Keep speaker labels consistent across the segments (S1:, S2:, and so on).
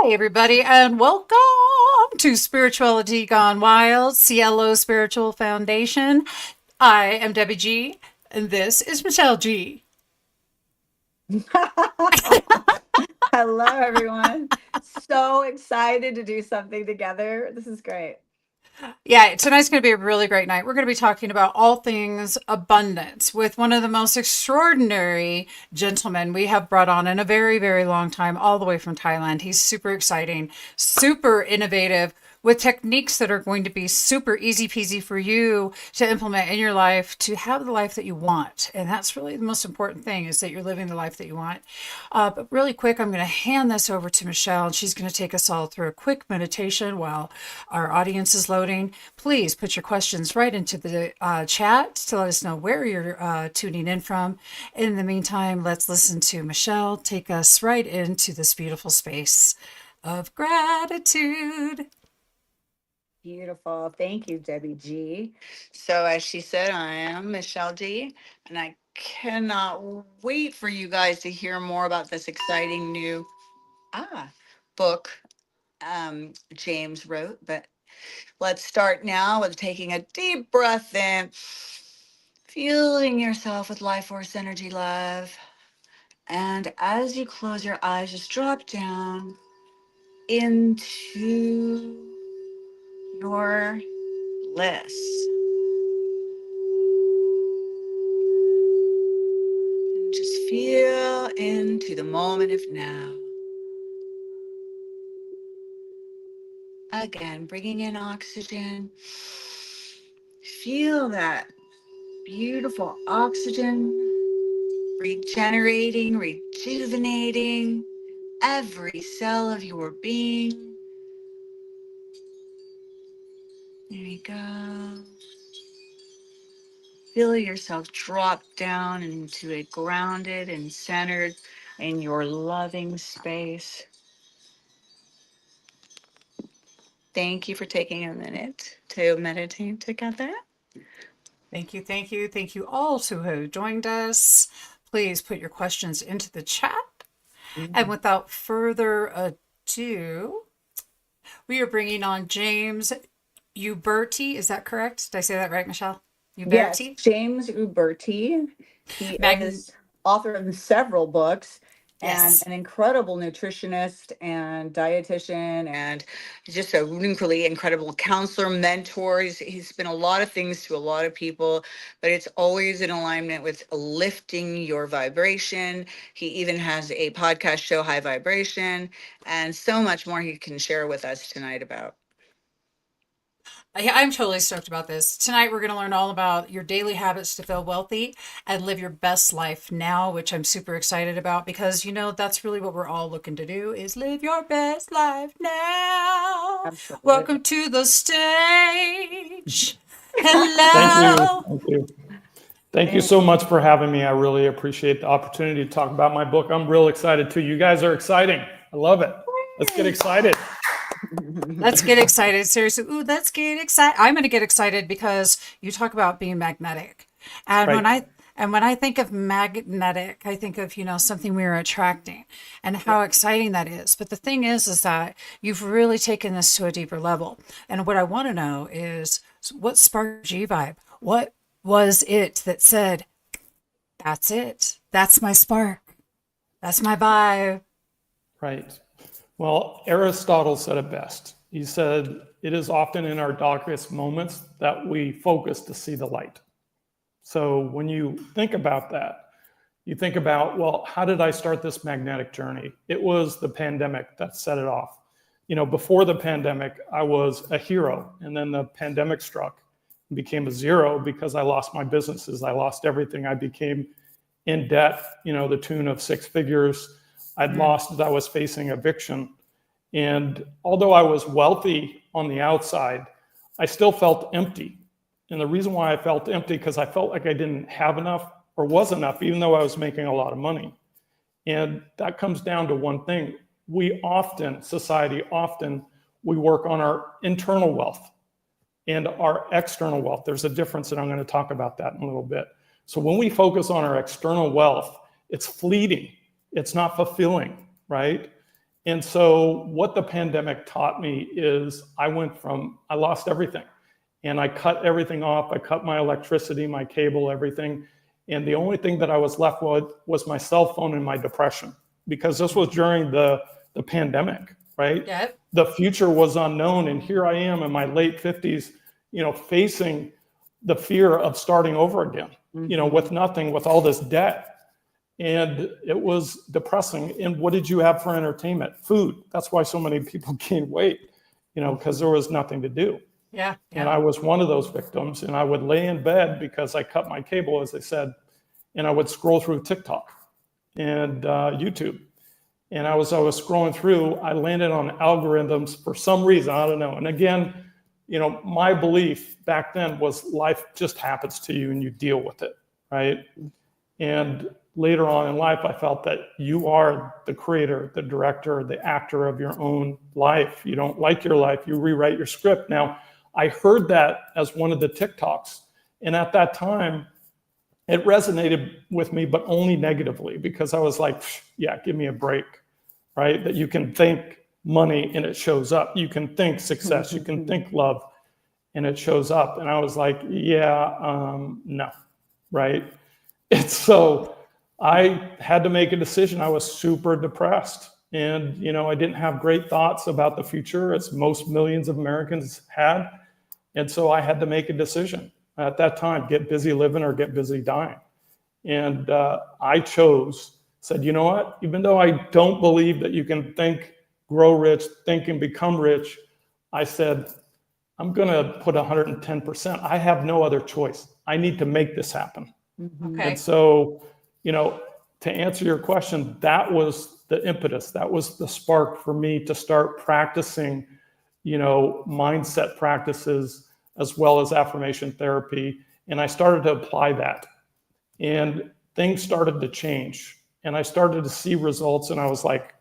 S1: Hi, everybody, and welcome to Spirituality Gone Wild, Cielo Spiritual Foundation. I am Debbie G, and this is Michelle G.
S2: Hello, everyone. So excited to do something together. This is great.
S1: Yeah, tonight's going to be a really great night. We're going to be talking about all things abundance with one of the most extraordinary gentlemen we have brought on in a very, very long time, all the way from Thailand. He's super exciting, super innovative, with techniques that are going to be super easy peasy for you to implement in your life to have the life that you want. And that's really the most important thing, is that you're living the life that you want. But really quick, I'm going to hand this over to Michelle, and she's going to take us all through a quick meditation while our audience is loading. Please put your questions right into the chat to let us know where you're tuning in from. In the meantime, let's listen to Michelle take us right into this beautiful space of gratitude.
S2: Beautiful. Thank you, Debbie G. So, as she said, I am Michelle G, and I cannot wait for you guys to hear more about this exciting new book James wrote. But let's start now with taking a deep breath in, feeling yourself with life force energy love. And as you close your eyes, just drop down into your bliss. And just feel into the moment of now. Again, bringing in oxygen. Feel that beautiful oxygen regenerating, rejuvenating every cell of your being. There you go. Feel yourself drop down into a grounded and centered in your loving space. Thank you for taking a minute to meditate together.
S1: Thank you, thank you, thank you all who have joined us. Please put your questions into the chat. And without further ado, we are bringing on James Uberti. Is that correct? Did I say that right, Michelle?
S2: Yes,
S1: Uberti?
S2: James Uberti. He
S1: Mag-
S2: is author of several books and
S1: yes.
S2: an incredible nutritionist and dietitian, and just a really incredible counselor, mentor. He's been a lot of things to a lot of people, but it's always in alignment with lifting your vibration. He even has a podcast show, High Vibration, and so much more he can share with us tonight about.
S1: I'm totally stoked about this. Tonight, we're going to learn all about your daily habits to feel wealthy and live your best life now, which I'm super excited about because, that's really what we're all looking to do, is live your best life now.
S2: Absolutely.
S1: Welcome to the stage.
S3: Thank you.
S1: Hello.
S3: Thank you. Thank you so much for having me. I really appreciate the opportunity to talk about my book. I'm real excited too. You guys are exciting. I love it. Let's get excited.
S1: Let's get excited. Seriously. Ooh, let's get excited. I'm going to get excited because you talk about being magnetic. And
S3: Right.
S1: when I think of magnetic, I think of, something we're attracting and how exciting that is. But the thing is that you've really taken this to a deeper level. And what I want to know is, what sparked G vibe? What was it that said, that's it? That's my spark. That's my vibe.
S3: Right. Well, Aristotle said it best. He said, it is often in our darkest moments that we focus to see the light. So when you think about that, you think about, well, how did I start this magnetic journey? It was the pandemic that set it off. Before the pandemic, I was a hero, and then the pandemic struck and became a zero because I lost my businesses. I lost everything. I became in debt, the tune of 6 figures. I was facing eviction. And although I was wealthy on the outside, I still felt empty. And the reason why I felt empty, because I felt like I didn't have enough or was enough, even though I was making a lot of money. And that comes down to one thing. Society often, we work on our internal wealth and our external wealth. There's a difference, and I'm going to talk about that in a little bit. So when we focus on our external wealth, it's fleeting. It's not fulfilling, right? And so what the pandemic taught me is I lost everything and I cut everything off. I cut my electricity, my cable, everything. And the only thing that I was left with was my cell phone and my depression, because this was during the pandemic, right?
S1: Yep.
S3: The future was unknown. And here I am in my late 50s, facing the fear of starting over again, with nothing, with all this debt. And it was depressing. And what did you have for entertainment? Food. That's why so many people gained weight, because there was nothing to do.
S1: Yeah.
S3: And I was one of those victims. And I would lay in bed because I cut my cable, as I said, and I would scroll through TikTok and YouTube. And I was scrolling through, I landed on algorithms for some reason, I don't know. And again, my belief back then was life just happens to you and you deal with it, right? And later on in life, I felt that you are the creator, the director, the actor of your own life. You don't like your life, you rewrite your script. Now, I heard that as one of the TikToks. And at that time, it resonated with me, but only negatively, because I was like, yeah, give me a break, right? That you can think money and it shows up. You can think success, you can think love and it shows up. And I was like, yeah, no, right? And so I had to make a decision. I was super depressed and, I didn't have great thoughts about the future, as most millions of Americans had. And so I had to make a decision at that time, get busy living or get busy dying. And I said, you know what, even though I don't believe that you can think, grow rich, think and become rich, I said, I'm going to put 110%. I have no other choice. I need to make this happen.
S1: Okay.
S3: And so, to answer your question, that was the impetus. That was the spark for me to start practicing, mindset practices as well as affirmation therapy. And I started to apply that. And things started to change. And I started to see results. And I was like,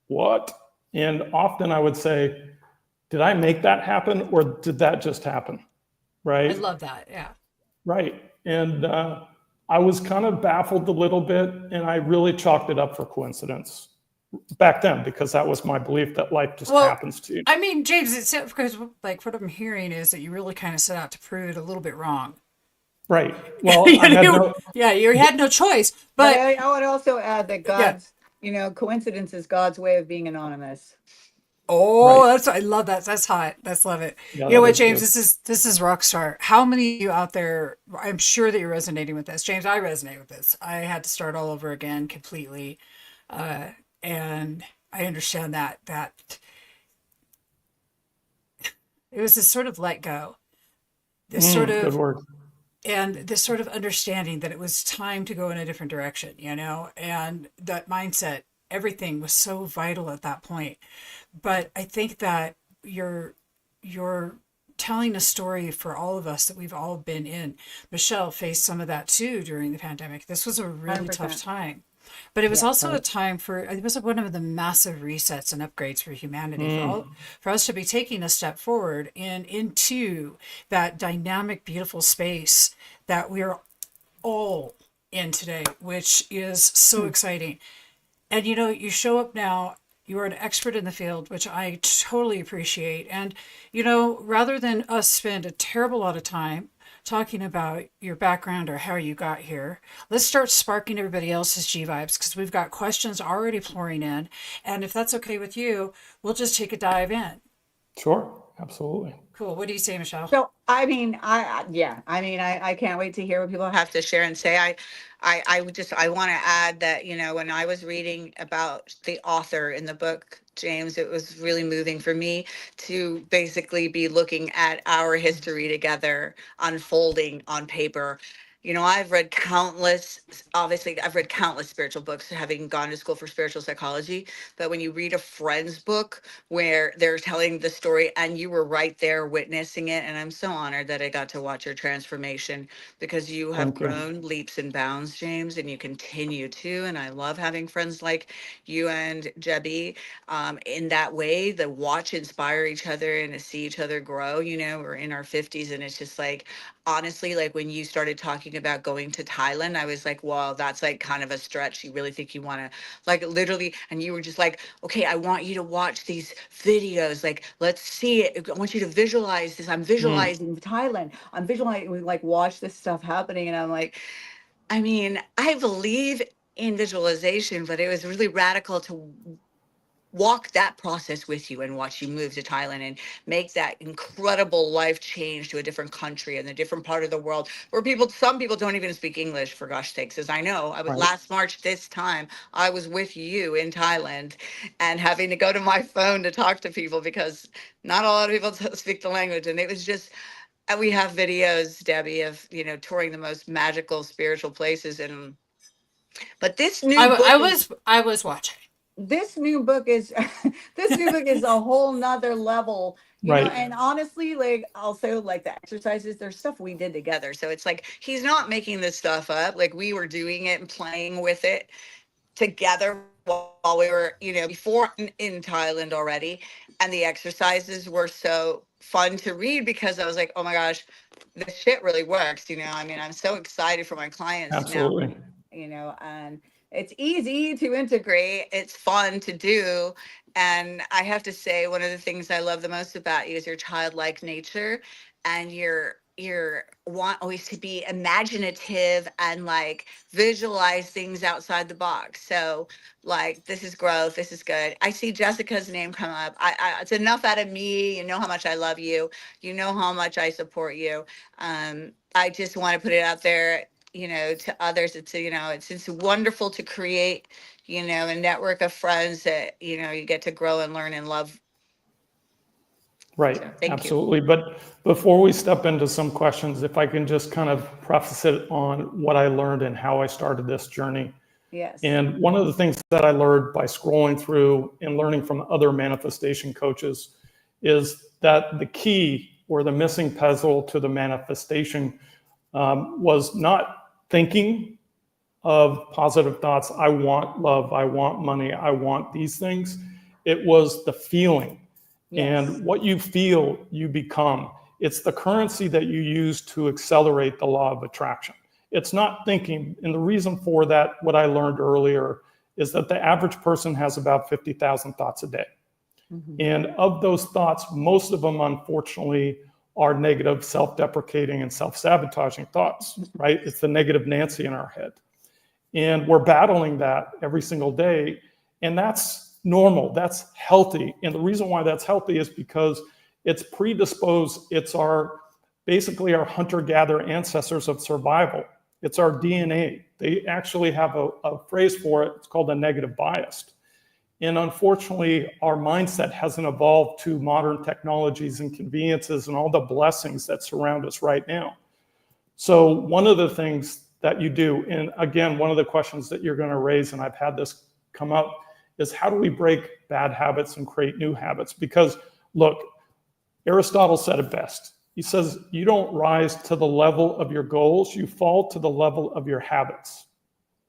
S3: what? And often I would say, did I make that happen or did that just happen? Right?
S1: I love that. Yeah.
S3: Right. And I was kind of baffled a little bit, and I really chalked it up for coincidence back then, because that was my belief that life just happens to you.
S1: I mean, James, it's because like what I'm hearing is that you really kind of set out to prove it a little bit wrong.
S3: Right. Well,
S1: you had no choice. But
S2: I would also add that God's, coincidence is God's way of being anonymous.
S1: Oh, right. I love that. That's hot. Love it.
S3: Yeah,
S1: you know what, James? Good. This is rock star. How many of you out there? I'm sure that you're resonating with this, James. I resonate with this. I had to start all over again completely, and I understand that it was this sort of let go, this sort of
S3: good word.
S1: And this sort of understanding that it was time to go in a different direction, and that mindset. Everything was so vital at that point. But I think that you're telling a story for all of us that we've all been in. Michele faced some of that too during the pandemic. This was a really
S2: 100%.
S1: tough time. But it was also a time it was one of the massive resets and upgrades for humanity, for us to be taking a step forward and into that dynamic, beautiful space that we're all in today, which is so exciting. And you show up now, you are an expert in the field, which I totally appreciate. And, rather than us spend a terrible lot of time talking about your background or how you got here, let's start sparking everybody else's G vibes, because we've got questions already pouring in. And if that's okay with you, we'll just take a dive in.
S3: Sure. Absolutely.
S1: Cool. What do you say, Michele?
S2: So, I can't wait to hear what people have to share and say. I want to add that, when I was reading about the author in the book, James, it was really moving for me to basically be looking at our history together unfolding on paper. I've read countless spiritual books, having gone to school for spiritual psychology. But when you read a friend's book where they're telling the story and you were right there witnessing it, and I'm so honored that I got to watch your transformation, because you have grown leaps and bounds, James, and you continue to. And I love having friends like you and Jebby in that way, that watch inspire each other and to see each other grow. We're in our 50s, and it's just like, honestly, like when you started talking talking about going to Thailand, I was like, well, that's like kind of a stretch. You really think you want to, like, literally? And you were just like, okay, I want you to watch these videos. Like, let's see it. I want you to visualize this. I'm
S3: Mm,
S2: visualizing Thailand. I'm visualizing, we like watch this stuff happening. And I'm like, I mean, I believe in visualization, but it was really radical to walk that process with you and watch you move to Thailand and make that incredible life change to a different country and a different part of the world where some people don't even speak English, for gosh sakes. As I know, I was
S3: right.
S2: last March this time, I was with you in Thailand and having to go to my phone to talk to people because not a lot of people speak the language. And it was just, and we have videos, Debbie, of, touring the most magical spiritual places. And, but this new book is,
S1: I was watching.
S2: this new book is this new book is a whole nother level,
S3: Right.
S2: and honestly, like, also, like, the exercises, there's stuff we did together, so it's like he's not making this stuff up. Like, we were doing it and playing with it together while we were, before in Thailand already. And the exercises were so fun to read because I was like, oh my gosh, this shit really works. I mean, I'm so excited for my clients now,
S3: Absolutely.
S2: and it's easy to integrate. It's fun to do. And I have to say, one of the things I love the most about you is your childlike nature, and your want always to be imaginative and like visualize things outside the box. So, like, this is growth. This is good. I see Jessica's name come up. It's enough out of me. You know how much I love you. You know how much I support you. I just want to put it out there, to others. It's wonderful to create, a network of friends that, you get to grow and learn and love.
S3: Right.
S2: So thank you.
S3: Absolutely. But before we step into some questions, if I can just kind of preface it on what I learned and how I started this journey.
S2: Yes.
S3: And one of the things that I learned by scrolling through and learning from other manifestation coaches is that the key or the missing puzzle to the manifestation was not thinking of positive thoughts. I want love. I want money. I want these things. It was the feeling.
S2: Yes.
S3: And what you feel, you become. It's the currency that you use to accelerate the law of attraction. It's not thinking. And the reason for that, what I learned earlier, is that the average person has about 50,000 thoughts a day.
S2: Mhm.
S3: And of those thoughts, most of them, unfortunately, are negative, self-deprecating, and self-sabotaging thoughts, right? It's the negative Nancy in our head. And we're battling that every single day. And that's normal. That's healthy. And the reason why that's healthy is because it's predisposed. It's basically our hunter-gatherer ancestors of survival. It's our DNA. They actually have a phrase for it. It's called a negative bias. And unfortunately, our mindset hasn't evolved to modern technologies and conveniences and all the blessings that surround us right now. So one of the things that you do, and again, one of the questions that you're going to raise, and I've had this come up, is how do we break bad habits and create new habits? Because look, Aristotle said it best. He says, you don't rise to the level of your goals, you fall to the level of your habits.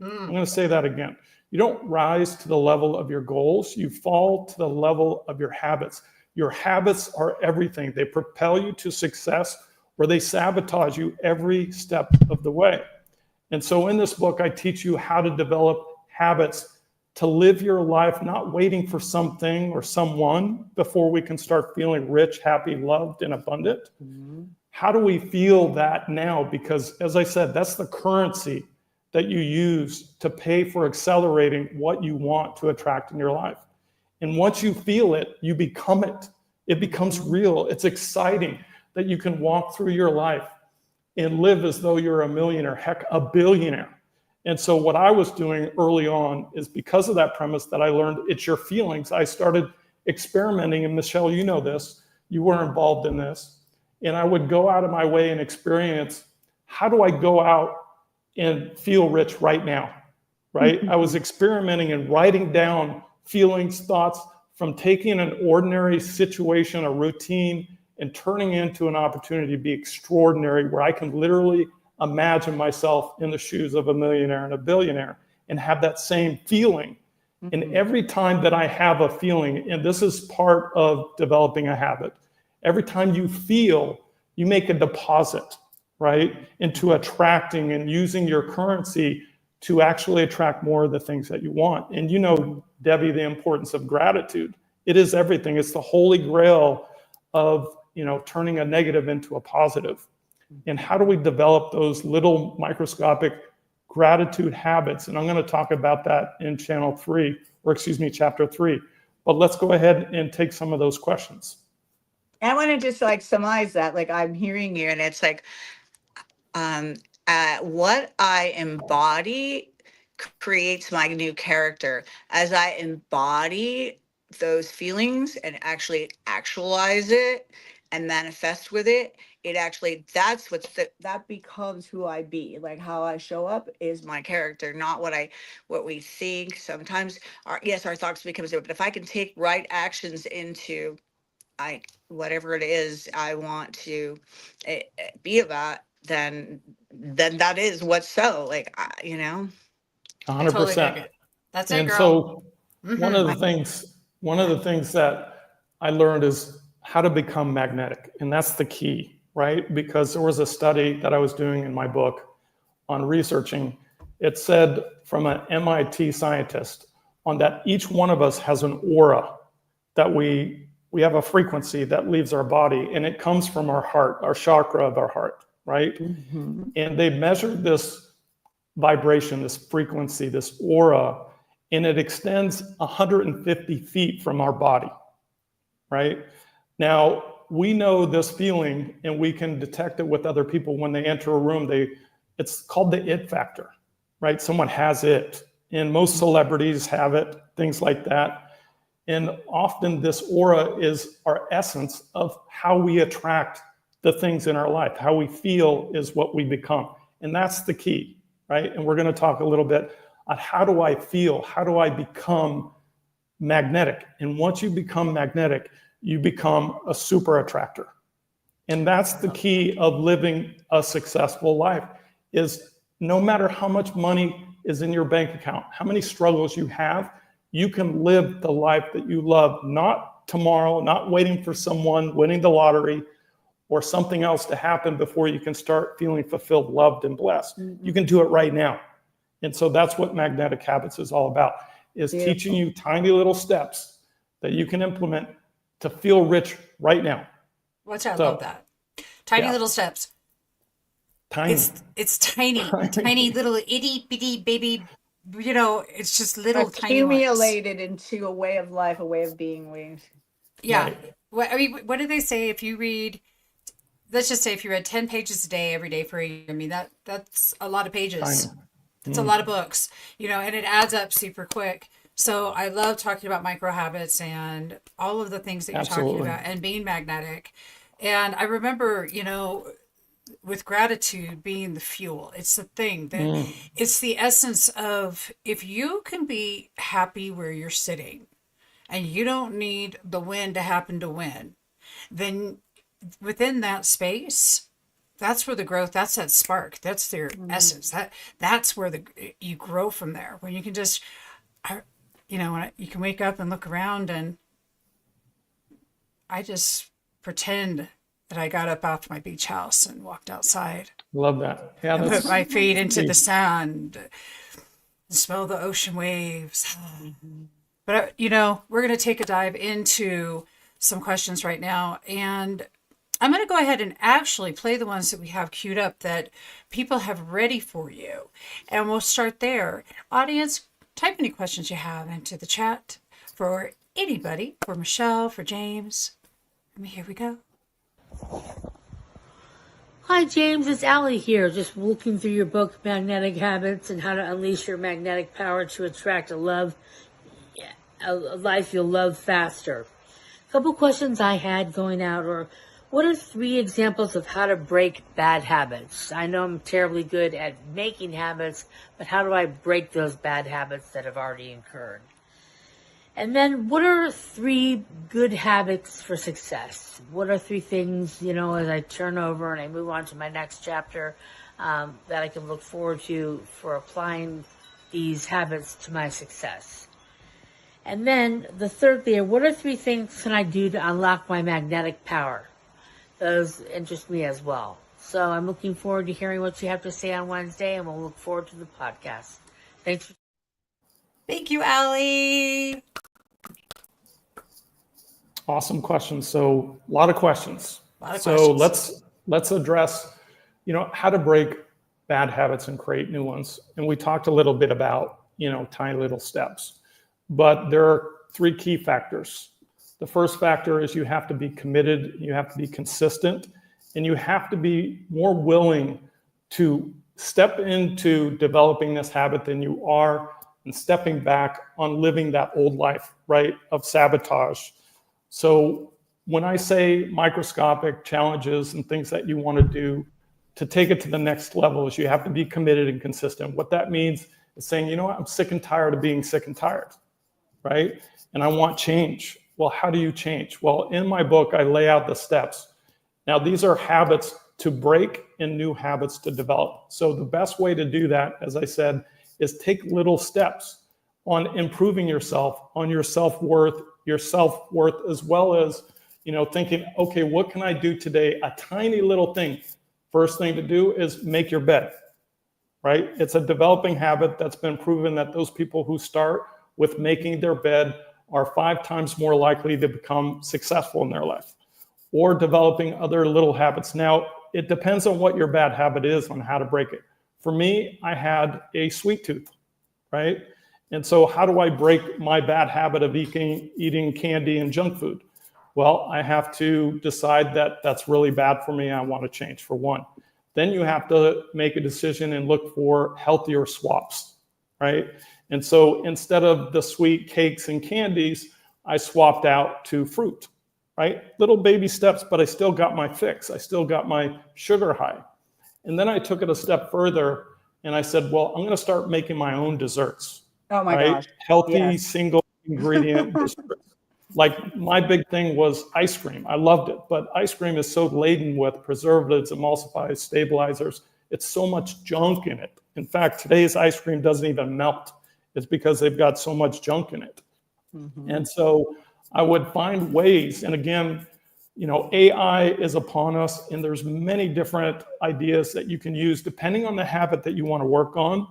S3: I'm going to say that again. You don't rise to the level of your goals, you fall to the level of your habits. Your habits are everything. They propel you to success, or they sabotage you every step of the way. And so in this book, I teach you how to develop habits to live your life, not waiting for something or someone before we can start feeling rich, happy, loved, and abundant. Mm-hmm. How do we feel that now? Because as I said, that's the currency that you use to pay for accelerating what you want to attract in your life. And once you feel it, you become it. It becomes real. It's exciting that you can walk through your life and live as though you're a millionaire, heck, a billionaire. And so what I was doing early on is, because of that premise that I learned it's your feelings, I started experimenting. And Michele, you know this, you were involved in this. And I would go out of my way and experience, how do I go out and feel rich right now, right? I was experimenting and writing down feelings, thoughts from taking an ordinary situation, a routine, and turning into an opportunity to be extraordinary, where I can literally imagine myself in the shoes of a millionaire and a billionaire and have that same feeling. Mm-hmm. And every time that I have a feeling, and this is part of developing a habit, every time you feel, you make a deposit, right? Into attracting and using your currency to actually attract more of the things that you want. And you know, Debbie, the importance of gratitude. It is everything. It's the holy grail of, you know, turning a negative into a positive. And how do we develop those little microscopic gratitude habits? And I'm going to talk about that in chapter 3. But let's go ahead and take some of those questions.
S2: I want to just like summarize that. Like I'm hearing you, and it's like, um, what I embody creates my new character. As I embody those feelings and actually actualize it and manifest with it, it actually, that's that becomes who I be. Like how I show up is my character, not what we think. Sometimes our thoughts become zero, but if I can take right actions into whatever it is I want to be about, then that is what's so like, you know.
S1: I totally dig
S3: 100%.
S1: it. That's it,
S3: And
S1: girl.
S3: so one of
S1: Mhm.
S3: the things that I learned is how to become magnetic. And that's the key, right? Because there was a study that I was doing in my book on researching. It said from an MIT scientist on that each one of us has an aura, that we have a frequency that leaves our body, and it comes from our heart, our chakra of our heart, right?
S2: Mm-hmm.
S3: And they measured this vibration, this frequency, this aura, and it extends 150 feet from our body, right? Now, we know this feeling and we can detect it with other people when they enter a room. It's called the it factor, right? Someone has it, and most celebrities have it, things like that. And often this aura is our essence of how we attract the things in our life. How we feel is what we become. And that's the key, right? And we're going to talk a little bit on how do I feel? How do I become magnetic? And once you become magnetic, you become a super attractor. And that's the key of living a successful life, is no matter how much money is in your bank account, how many struggles you have, you can live the life that you love, not tomorrow, not waiting for someone winning the lottery or something else to happen before you can start feeling fulfilled, loved, and blessed.
S2: Mm-hmm.
S3: You can do it right now. And so that's what Magnetic Habits is all about, is teaching you tiny little steps that you can implement to feel rich right now.
S1: Which I love that. Tiny little steps.
S3: Tiny.
S1: It's tiny little itty bitty baby. You know, it's just little tiny ones.
S2: Accumulated into a way of life, a way of being.
S1: Yeah.
S3: Right.
S1: I mean, what do they say? If you read, let's just say, if you read 10 pages a day every day for a year, I mean, that's a lot of pages.
S3: Tiny.
S1: It's a lot of books, you know, and it adds up super quick. So I love talking about micro habits and all of the things that you're talking about and being magnetic. And I remember, you know, with gratitude being the fuel, it's the thing that it's the essence of, if you can be happy where you're sitting and you don't need the win to happen to win, then within that space, that's where the growth, that's that spark, that's their essence, that's where you grow from there, when you can just, you know, you can wake up and look around, and I just pretend that I got up off my beach house and walked outside.
S3: Love that. Yeah,
S1: and put my feet into the sand and smell the ocean waves. But, you know, we're going to take a dive into some questions right now. And I'm going to go ahead and actually play the ones that we have queued up that people have ready for you. And we'll start there. Audience, type any questions you have into the chat for anybody, for Michelle, for James. And here we go.
S4: Hi, James. It's Allie here, just looking through your book, Magnetic Habits, and how to unleash your magnetic power to attract a life you'll love faster. A couple questions I had going out are, what are 3 examples of how to break bad habits? I know I'm terribly good at making habits, but how do I break those bad habits that have already occurred? And then, what are 3 good habits for success? What are 3 things, you know, as I turn over and I move on to my next chapter, that I can look forward to for applying these habits to my success? And then, the third thing, what are 3 things can I do to unlock my magnetic power? Those interest me as well. So I'm looking forward to hearing what you have to say on Wednesday, and we'll look forward to the podcast. Thanks for
S1: Thank you, Allie.
S3: Awesome questions. So a lot of questions.
S1: Lot of
S3: So
S1: questions.
S3: let's address, how to break bad habits and create new ones. And we talked a little bit about, tiny little steps. But there are three key factors. The first factor is you have to be committed, you have to be consistent, and you have to be more willing to step into developing this habit than you are and stepping back on living that old life, right, of sabotage. So when I say microscopic challenges and things that you want to do to take it to the next level, is you have to be committed and consistent. What that means is saying, you know what, I'm sick and tired of being sick and tired, right? And I want change. Well, how do you change? Well, in my book, I lay out the steps. Now, these are habits to break and new habits to develop. So the best way to do that, as I said, is take little steps on improving yourself, on your self-worth, as well as, thinking, okay, what can I do today? A tiny little thing. First thing to do is make your bed, right? It's a developing habit that's been proven that those people who start with making their bed are 5 times more likely to become successful in their life, or developing other little habits. Now, it depends on what your bad habit is on how to break it. For me, I had a sweet tooth, right? And so how do I break my bad habit of eating candy and junk food? Well, I have to decide that that's really bad for me. I want to change, for one. Then you have to make a decision and look for healthier swaps, right? And so instead of the sweet cakes and candies, I swapped out to fruit, right? Little baby steps, but I still got my fix. I still got my sugar high. And then I took it a step further and I said, well, I'm going to start making my own desserts.
S2: Oh my
S3: right?
S2: gosh.
S3: Healthy,
S2: Yes.
S3: single ingredient desserts. Like my big thing was ice cream. I loved it, but ice cream is so laden with preservatives, emulsifiers, stabilizers. It's so much junk in it. In fact, today's ice cream doesn't even melt. It's because they've got so much junk in it.
S2: Mm-hmm.
S3: And so I would find ways, and again, AI is upon us, and there's many different ideas that you can use depending on the habit that you want to work on.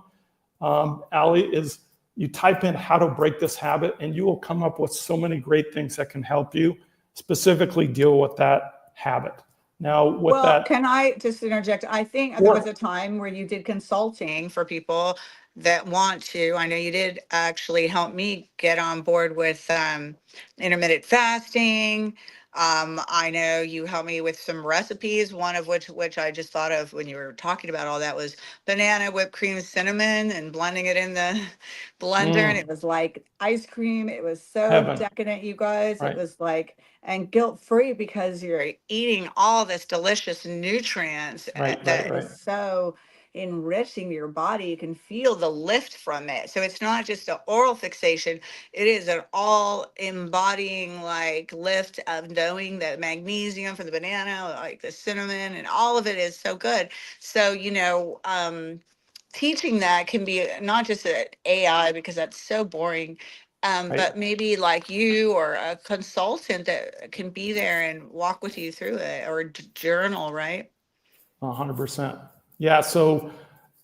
S3: Allie, is you type in how to break this habit, and you will come up with so many great things that can help you specifically deal with that habit. Now, with that,
S2: can I just interject? I think there was a time where you did consulting for people that want to. I know you did actually help me get on board with intermittent fasting. I know you helped me with some recipes, one of which I just thought of when you were talking about all that was banana, whipped cream, cinnamon, and blending it in the blender. And it was like ice cream. It was so
S3: heaven,
S2: decadent, you guys. It
S3: right?
S2: was like, and guilt-free because you're eating all this delicious nutrients that
S3: Right.
S2: is so enriching your body. You can feel the lift from it. So it's not just an oral fixation. It is an all embodying like lift of knowing that magnesium from the banana, like the cinnamon, and all of it is so good. So, teaching that can be not just an AI because that's so boring, but maybe like you or a consultant that can be there and walk with you through it, or journal, right?
S3: 100%. Yeah. So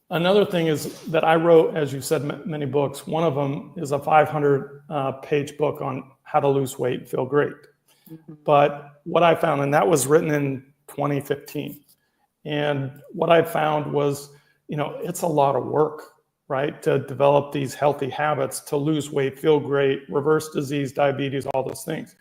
S3: another thing is that I wrote, as you said, many books. One of them is a 500-page book on how to lose weight and feel great.
S2: Mm-hmm.
S3: But what I found, and that was written in 2015, and what I found was, it's a lot of work, right, to develop these healthy habits, to lose weight, feel great, reverse disease, diabetes, all those things.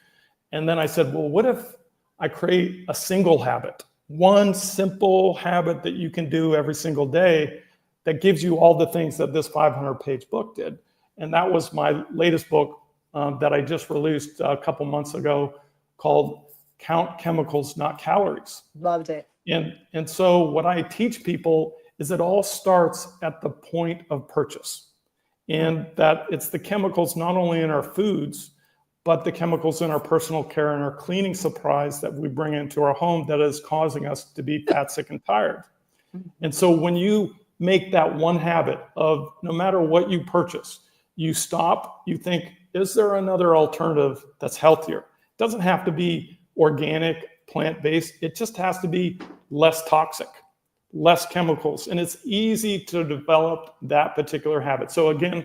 S3: And then I said, well, what if I create a single habit, one simple habit that you can do every single day that gives you all the things that this 500-page book did? And that was my latest book that I just released a couple months ago, called Count Chemicals, Not Calories.
S2: Loved it.
S3: And so what I teach people is it all starts at the point of purchase, and that it's the chemicals not only in our foods, but the chemicals in our personal care and our cleaning supplies that we bring into our home that is causing us to be fat, sick, and tired. And so when you make that one habit of no matter what you purchase, you stop, you think, is there another alternative that's healthier? It doesn't have to be organic, plant-based. It just has to be less toxic, less chemicals, and it's easy to develop that particular habit. So again,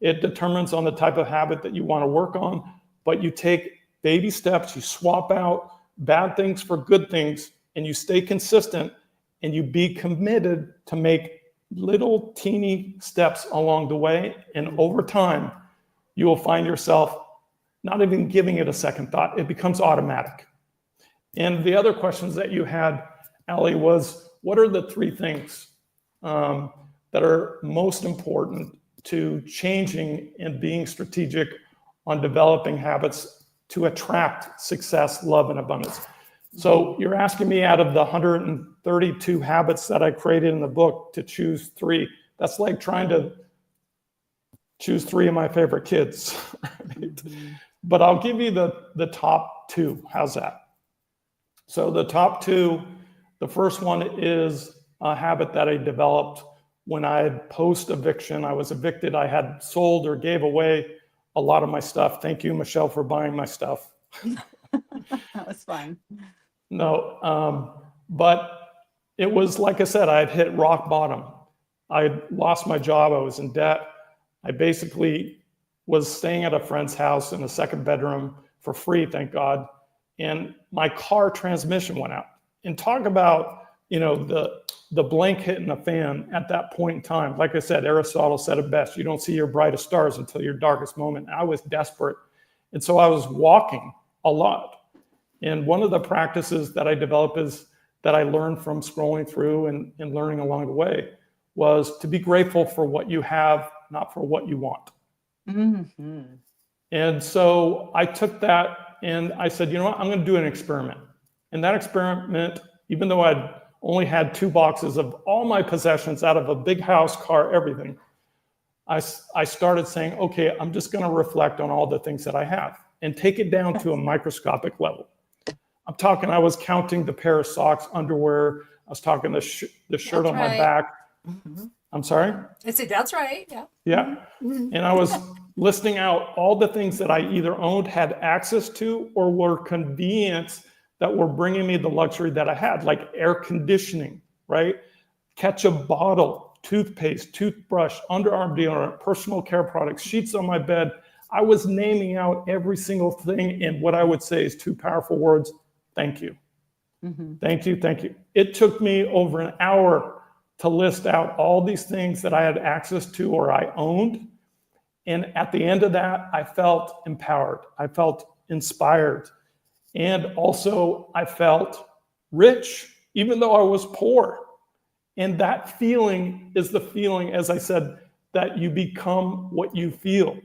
S3: it determines on the type of habit that you want to work on, but you take baby steps, you swap out bad things for good things, and you stay consistent, and you be committed to make little teeny steps along the way. And over time, you will find yourself not even giving it a second thought. It becomes automatic. And the other questions that you had, Ali, was what are the three things that are most important to changing and being strategic on developing habits to attract success, love, and abundance? So you're asking me out of the 132 habits that I created in the book to choose three. That's like trying to choose three of my favorite kids. Right? But I'll give you the top two. How's that? So the top two, the first one is a habit that I developed when I had post-eviction. I was evicted. I had sold or gave away a lot of my stuff. Thank you, Michelle, for buying my stuff.
S2: That was fun.
S3: No, but it was, like I said, I had hit rock bottom. I had lost my job. I was in debt. I basically was staying at a friend's house in a second bedroom for free, thank God. And my car transmission went out. And talk about, the blank hitting the fan at that point in time. Like I said, Aristotle said it best. You don't see your brightest stars until your darkest moment. I was desperate. And so I was walking a lot. And one of the practices that I developed is that I learned from scrolling through and learning along the way was to be grateful for what you have, not for what you want.
S2: Mm-hmm.
S3: And so I took that and I said, you know what, I'm going to do an experiment. And that experiment, even though I'd only had 2 boxes of all my possessions out of a big house, car, everything, I started saying, okay, I'm just going to reflect on all the things that I have and take it down to a microscopic level. I'm talking, I was counting the pair of socks, underwear. I was talking the shirt on my back.
S1: Mm-hmm.
S3: I'm sorry?
S1: I said, that's right. Yeah.
S3: Yeah. And I was listing out all the things that I either owned, had access to, or were convenience that were bringing me the luxury that I had, like air conditioning, right? Ketchup bottle, toothpaste, toothbrush, underarm deodorant, personal care products, sheets on my bed. I was naming out every single thing. And what I would say is 2 powerful words: thank you.
S2: Mm-hmm.
S3: Thank you, thank you. It took me over an hour to list out all these things that I had access to or I owned. And at the end of that, I felt empowered. I felt inspired. And also I felt rich, even though I was poor. And that feeling is the feeling, as I said, that you become what you feel.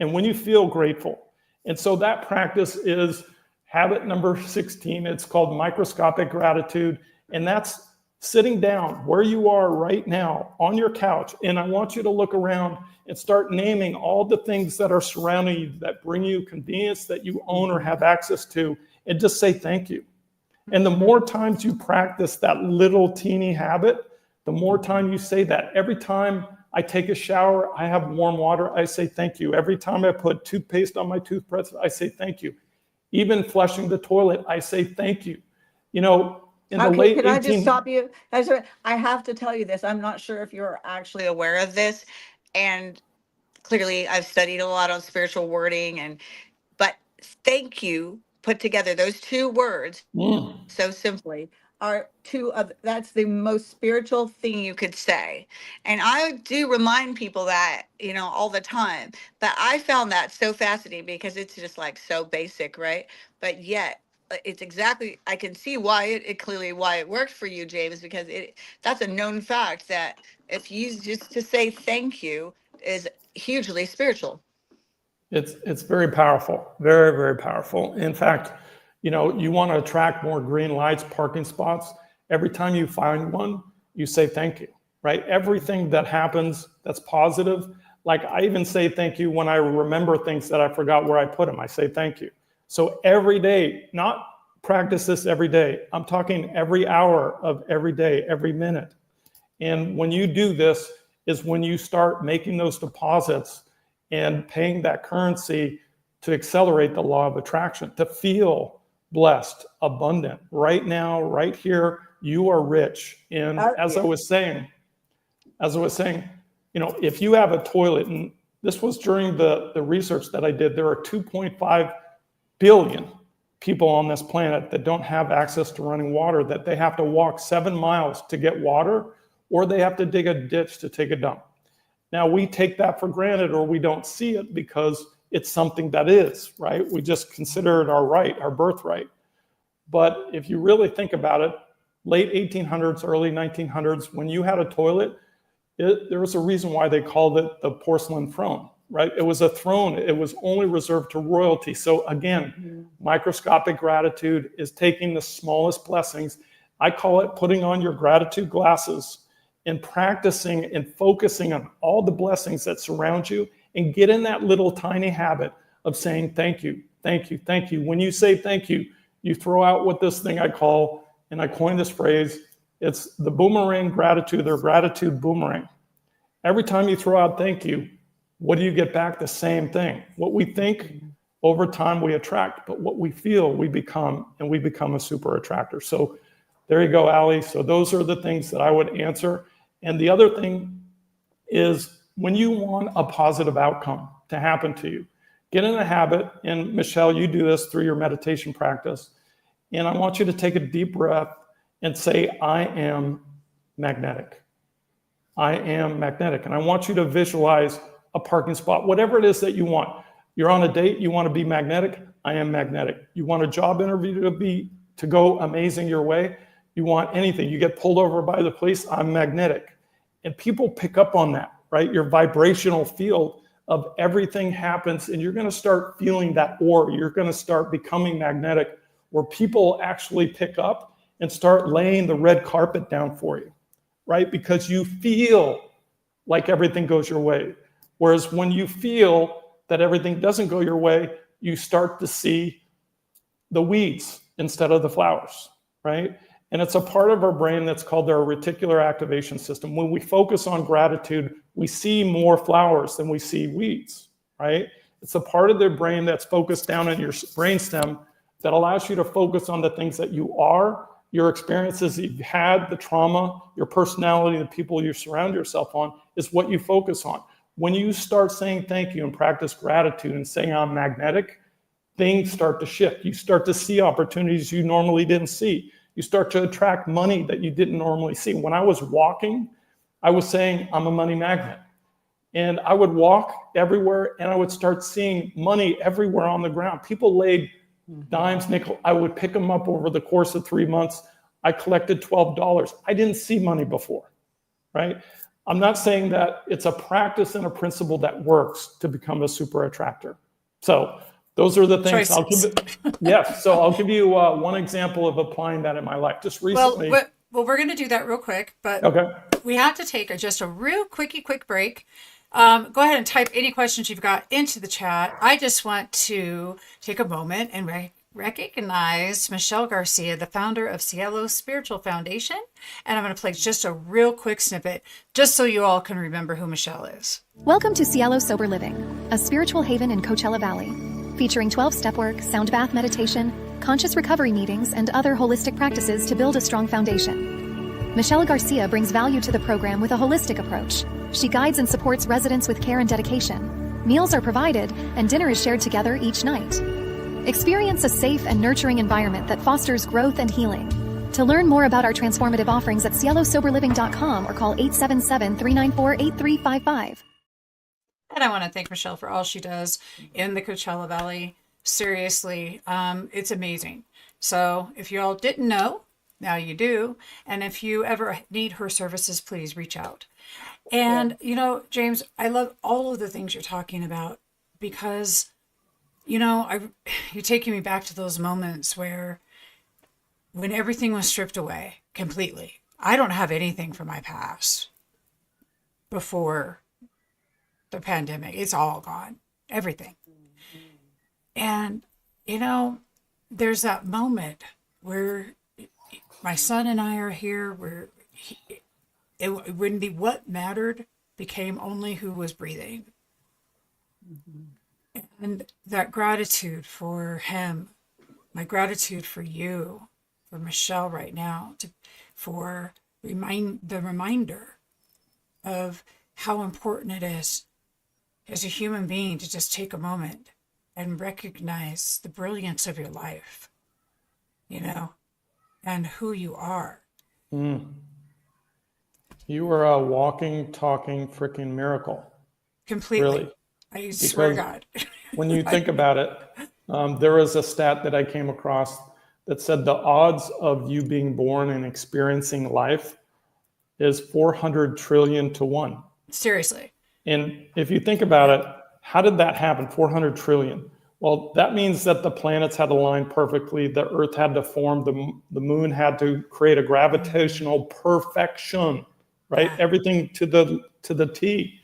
S3: And when you feel grateful. And so that practice is habit number 16. It's called microscopic gratitude. And that's sitting down where you are right now on your couch. And I want you to look around and start naming all the things that are surrounding you that bring you convenience that you own or have access to, and just say thank you. And the more times you practice that little teeny habit, the more time you say that. Every time I take a shower, I have warm water, I say thank you. Every time I put toothpaste on my toothbrush, I say thank you. Even flushing the toilet, I say thank you. In the late
S2: Could I just stop you? I have to tell you this. I'm not sure if you're actually aware of this. And clearly I've studied a lot on spiritual wording, but thank you put together, those 2 words, so simply, are 2 of, that's the most spiritual thing you could say. And I do remind people that, all the time, but I found that so fascinating because it's just like so basic, right? But yet it's exactly, I can see why it worked for you, James, because that's a known fact that if you just to say thank you is hugely spiritual.
S3: It's very powerful, very, very powerful. In fact, you want to attract more green lights, parking spots. Every time you find one, you say thank you, right? Everything that happens that's positive, like I even say thank you when I remember things that I forgot where I put them. I say thank you. So every day, not practice this every day. I'm talking every hour of every day, every minute. And when you do this is when you start making those deposits and paying that currency to accelerate the law of attraction, to feel blessed, abundant. Right now, right here, you are rich. And as I was saying, if you have a toilet, and this was during the research that I did, there are 2.5 billion people on this planet that don't have access to running water, that they have to walk 7 miles to get water, or they have to dig a ditch to take a dump. Now, we take that for granted, or we don't see it because it's something that is, right? We just consider it our right, our birthright. But if you really think about it, late 1800s, early 1900s, when you had a toilet, there was a reason why they called it the porcelain throne, right? It was a throne. It was only reserved to royalty. So again, microscopic gratitude is taking the smallest blessings. I call it putting on your gratitude glasses and practicing and focusing on all the blessings that surround you, and get in that little tiny habit of saying thank you, thank you, thank you. When you say thank you, you throw out what this thing I call, and I coined this phrase, it's the boomerang gratitude, or gratitude boomerang. Every time you throw out thank you, what do you get back? The same thing. What we think, over time we attract, but what we feel, we become, and we become a super attractor. So there you go, Ali. So those are the things that I would answer. And the other thing is, when you want a positive outcome to happen to you, get in a habit, and Michele, you do this through your meditation practice, and I want you to take a deep breath and say, I am magnetic. I am magnetic. And I want you to visualize a parking spot, whatever it is that you want. You're on a date, you want to be magnetic, I am magnetic. You want a job interview to go amazing your way, you want anything, you get pulled over by the police, I'm magnetic. And people pick up on that, right? Your vibrational field of everything happens, and you're going to start feeling that aura. You're going to start becoming magnetic, where people actually pick up and start laying the red carpet down for you, right? Because you feel like everything goes your way. Whereas when you feel that everything doesn't go your way, you start to see the weeds instead of the flowers, right? And it's a part of our brain that's called our reticular activation system. When we focus on gratitude, we see more flowers than we see weeds, right? It's a part of the brain that's focused down in your brainstem that allows you to focus on the things that you are, your experiences that you've had, the trauma, your personality, the people you surround yourself on is what you focus on. When you start saying thank you and practice gratitude and saying I'm magnetic, things start to shift. You start to see opportunities you normally didn't see. You start to attract money that you didn't normally see. When I was walking, I was saying I'm a money magnet. And I would walk everywhere and I would start seeing money everywhere on the ground. People laid dimes, nickel. I would pick them up over the course of 3 months. I collected $12. I didn't see money before, right? I'm not saying that it's a practice and a principle that works to become a super attractor. So those are the things. I'll give you one example of applying that in my life. Just recently.
S1: Well, we're going to do that real quick, but
S3: okay.
S1: We have to take just a real quick break. Go ahead and type any questions you've got into the chat. I just want to take a moment and recognize Michele Garcia, the founder of Cielo Spiritual Foundation. And I'm going to play just a real quick snippet, just so you all can remember who Michele is.
S5: Welcome to Cielo Sober Living, a spiritual haven in Coachella Valley, featuring 12-step work, sound bath meditation, conscious recovery meetings, and other holistic practices to build a strong foundation. Michele Garcia brings value to the program with a holistic approach. She guides and supports residents with care and dedication. Meals are provided, and dinner is shared together each night. Experience a safe and nurturing environment that fosters growth and healing. To learn more about our transformative offerings at cielosoberliving.com or call 877-394-8355.
S1: And I want to thank Michele for all she does in the Coachella Valley. Seriously, it's amazing. So if you all didn't know, now you do. And if you ever need her services, please reach out. And, James, I love all of the things you're talking about because, you're taking me back to those moments when everything was stripped away completely. I don't have anything from my past before the pandemic. It's all gone, everything. And, there's that moment where my son and I are here where what mattered became only who was breathing. And that gratitude for him my gratitude for you, for Michele right now, for the reminder of how important it is as a human being to just take a moment and recognize the brilliance of your life, and who you are.
S3: Mm. You are a walking, talking, freaking miracle.
S1: Completely.
S3: Really.
S1: I swear to God.
S3: When you think about it, there was a stat that I came across that said the odds of you being born and experiencing life is 400 trillion to 1.
S1: Seriously.
S3: And if you think about it, how did that happen? 400 trillion. Well, that means that the planets had to align perfectly. The Earth had to form. The moon had to create a gravitational perfection, right?
S1: Yeah.
S3: Everything to the T.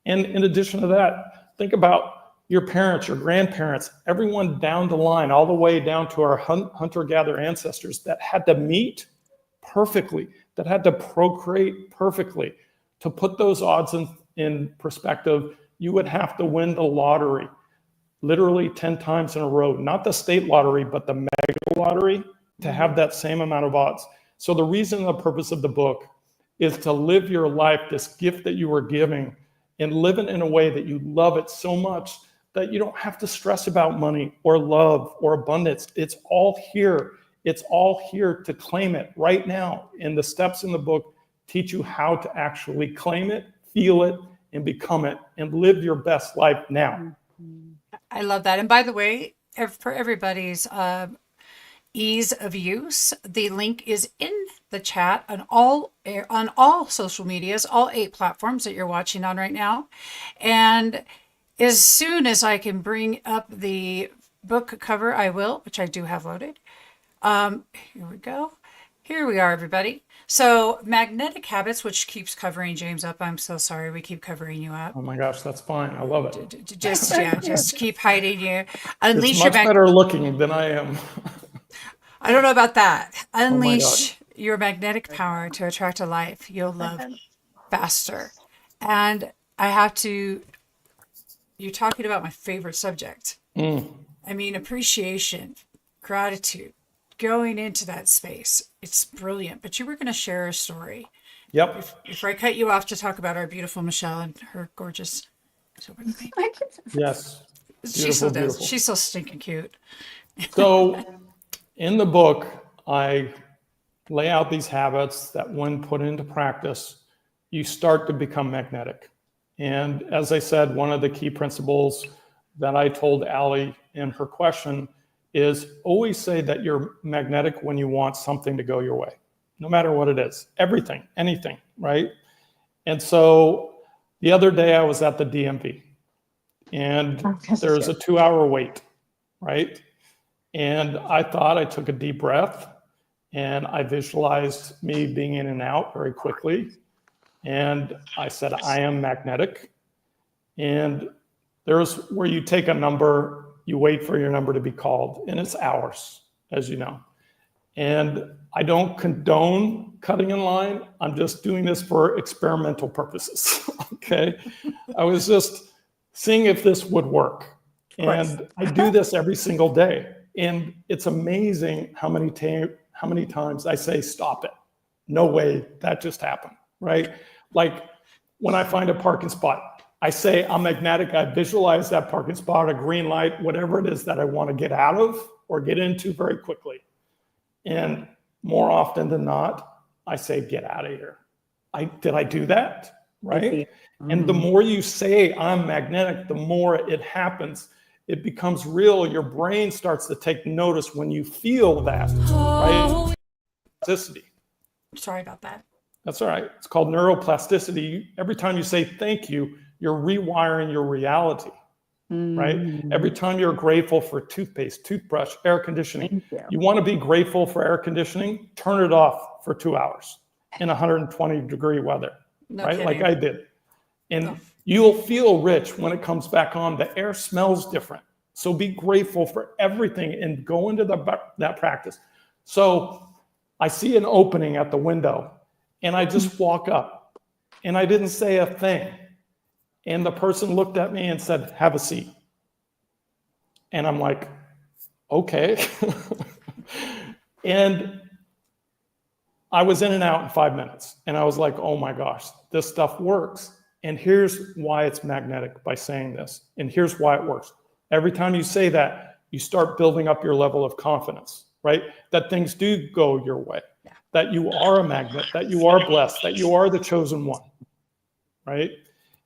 S3: And in addition to that, think about your parents, your grandparents, everyone down the line, all the way down to our hunter-gatherer ancestors that had to meet perfectly, that had to procreate perfectly. To put those odds in perspective, you would have to win the lottery literally 10 times in a row, not the state lottery, but the mega lottery, to have that same amount of odds. So the reason, the purpose of the book is to live your life, this gift that you were giving, and live it in a way that you love it so much that you don't have to stress about money or love or abundance. It's all here. It's all here to claim it right now. And the steps in the book teach you how to actually claim it, feel it, and become it, and live your best life now.
S1: I love that. And by the way, for everybody's ease of use, the link is in the chat on all social medias, all 8 platforms that you're watching on right now. And as soon as I can bring up the book cover, I will, which I do have loaded. Here we go. Here we are, everybody. So magnetic habits, which keeps covering James up. I'm so sorry. We keep covering you up.
S3: Oh my gosh, that's fine. I love it.
S1: Just keep hiding you.
S3: It's much better looking than I am.
S1: I don't know about that.
S3: Oh
S1: Unleash your magnetic power to attract a life you'll love faster. And I have to, you're talking about my favorite subject. I mean, appreciation, gratitude, going into that space. It's brilliant. But you were going to share a story.
S3: Yep.
S1: If I cut you off to talk about our beautiful Michele and her gorgeous.
S3: Yes.
S1: She still does.
S3: Beautiful.
S1: She's so stinking cute.
S3: So in the book, I lay out these habits that when put into practice, you start to become magnetic. And as I said, one of the key principles that I told Allie in her question is always say that you're magnetic when you want something to go your way, no matter what it is, everything, anything, right? And so the other day I was at the DMV and there's a 2-hour wait, right? And I thought, I took a deep breath and I visualized me being in and out very quickly. And I said, I am magnetic. And there's where you take a number, you wait for your number to be called, and it's hours, as you know. And I don't condone cutting in line. I'm just doing this for experimental purposes, okay? I was just seeing if this would work. And I do this every single day. And it's amazing how many times I say, stop it. No way, that just happened, right? Like when I find a parking spot, I say I'm magnetic, I visualize that parking spot, a green light, whatever it is that I want to get out of or get into very quickly. And more often than not, I say, get out of here. Did I do that? Right? And the more you say I'm magnetic, the more it happens. It becomes real. Your brain starts to take notice when you feel that, right? Plasticity.
S1: Sorry about that.
S3: That's all right. It's called neuroplasticity. Every time you say thank you, you're rewiring your reality, right? Every time you're grateful for toothpaste, toothbrush, air conditioning, you want to be grateful for air conditioning, turn it off for 2 hours in 120-degree weather, right?
S1: kidding.
S3: Like I did. And you'll feel rich when it comes back on. The air smells different. So be grateful for everything and go into that practice. So I see an opening at the window and I just walk up and I didn't say a thing. And the person looked at me and said, have a seat. And I'm like, okay. And I was in and out in 5 minutes. And I was like, oh my gosh, this stuff works. And here's why it's magnetic by saying this. And here's why it works. Every time you say that, you start building up your level of confidence, right? That things do go your way, that you are a magnet, that you are blessed, that you are the chosen one, right?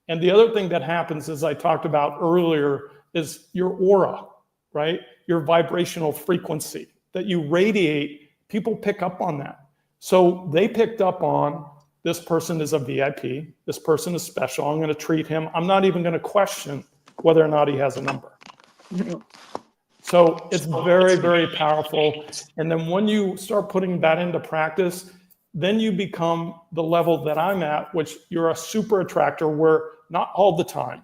S3: And the other thing that happens, as I talked about earlier, is your aura, right? Your vibrational frequency that you radiate. People pick up on that. So they picked up on, this person is a VIP, this person is special, I'm going to treat him. I'm not even going to question whether or not he has a number. So it's very, very powerful. And then when you start putting that into practice, then you become the level that I'm at, which you're a super attractor, where not all the time,